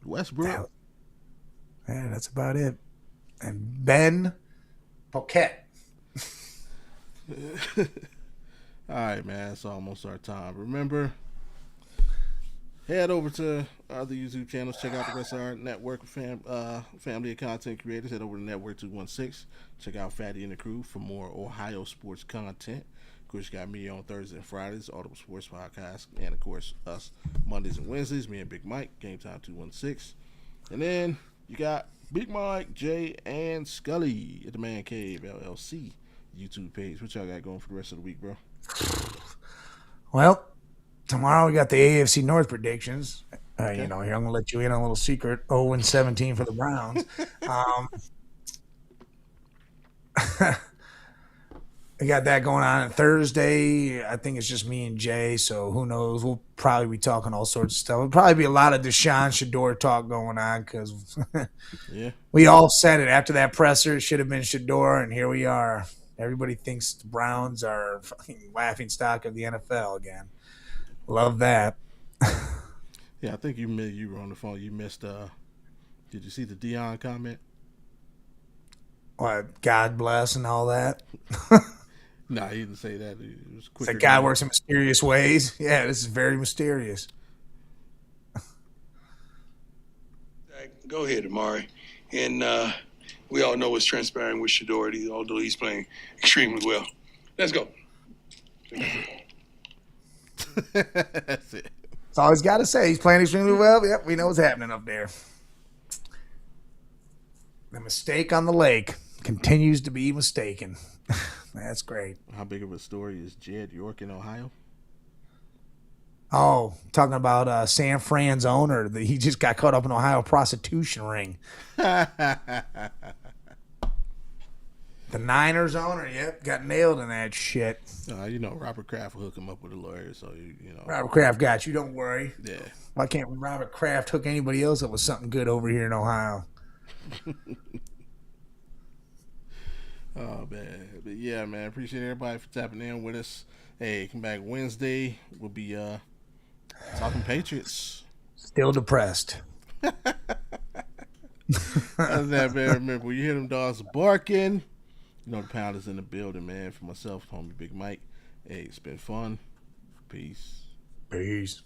Westbrook. Yeah, that's about it. And Ben Poquette. All right, man. It's almost our time. Remember, head over to our other YouTube channels. Check out the rest of our network of family of content creators. Head over to Network216. Check out Fatty and the Crew for more Ohio sports content. Of course, you got me on Thursdays and Fridays, Audible Sports Podcast. And, of course, us Mondays and Wednesdays, me and Big Mike, GameTime216. And then you got Big Mike, Jay, and Scully at the Man Cave LLC YouTube page. What y'all got going for the rest of the week, bro? Well, tomorrow we got the AFC North predictions. Okay. You know, here I'm going to let you in on a little secret. 0-17 for the Browns. We got that going on Thursday. I think it's just me and Jay, so who knows? We'll probably be talking all sorts of stuff. There'll probably be a lot of Deshaun Shador talk going on because we all said it after that presser. It should have been Shador, and here we are. Everybody thinks the Browns are fucking laughing stock of the NFL again. Love that. Yeah, I think you were on the phone. You missed. Did you see the Dion comment? What? God bless and all that. No, he didn't say that. It was quicker. It's like God works in mysterious ways. Yeah, this is very mysterious. Go ahead, Amari. And we all know what's transpiring with Shador, although he's playing extremely well. Let's go. That's it. That's all he's got to say. He's playing extremely well. Yep, we know what's happening up there. The mistake on the lake continues to be mistaken. That's great. How big of a story is Jed York in Ohio? Oh, talking about San Fran's owner. He just got caught up in Ohio prostitution ring. The Niners owner, yep, got nailed in that shit. You know, Robert Kraft will hook him up with a lawyer, so you know. Robert Kraft got you, don't worry. Yeah. Why can't Robert Kraft hook anybody else up with something good over here in Ohio? Oh man, but yeah, man, appreciate everybody for tapping in with us. Hey, come back Wednesday. We'll be talking Patriots. Still depressed. Other than that, man, remember when you hear them dogs barking, you know the pound is in the building, man. For myself, homie Big Mike. Hey, it's been fun. Peace. Peace.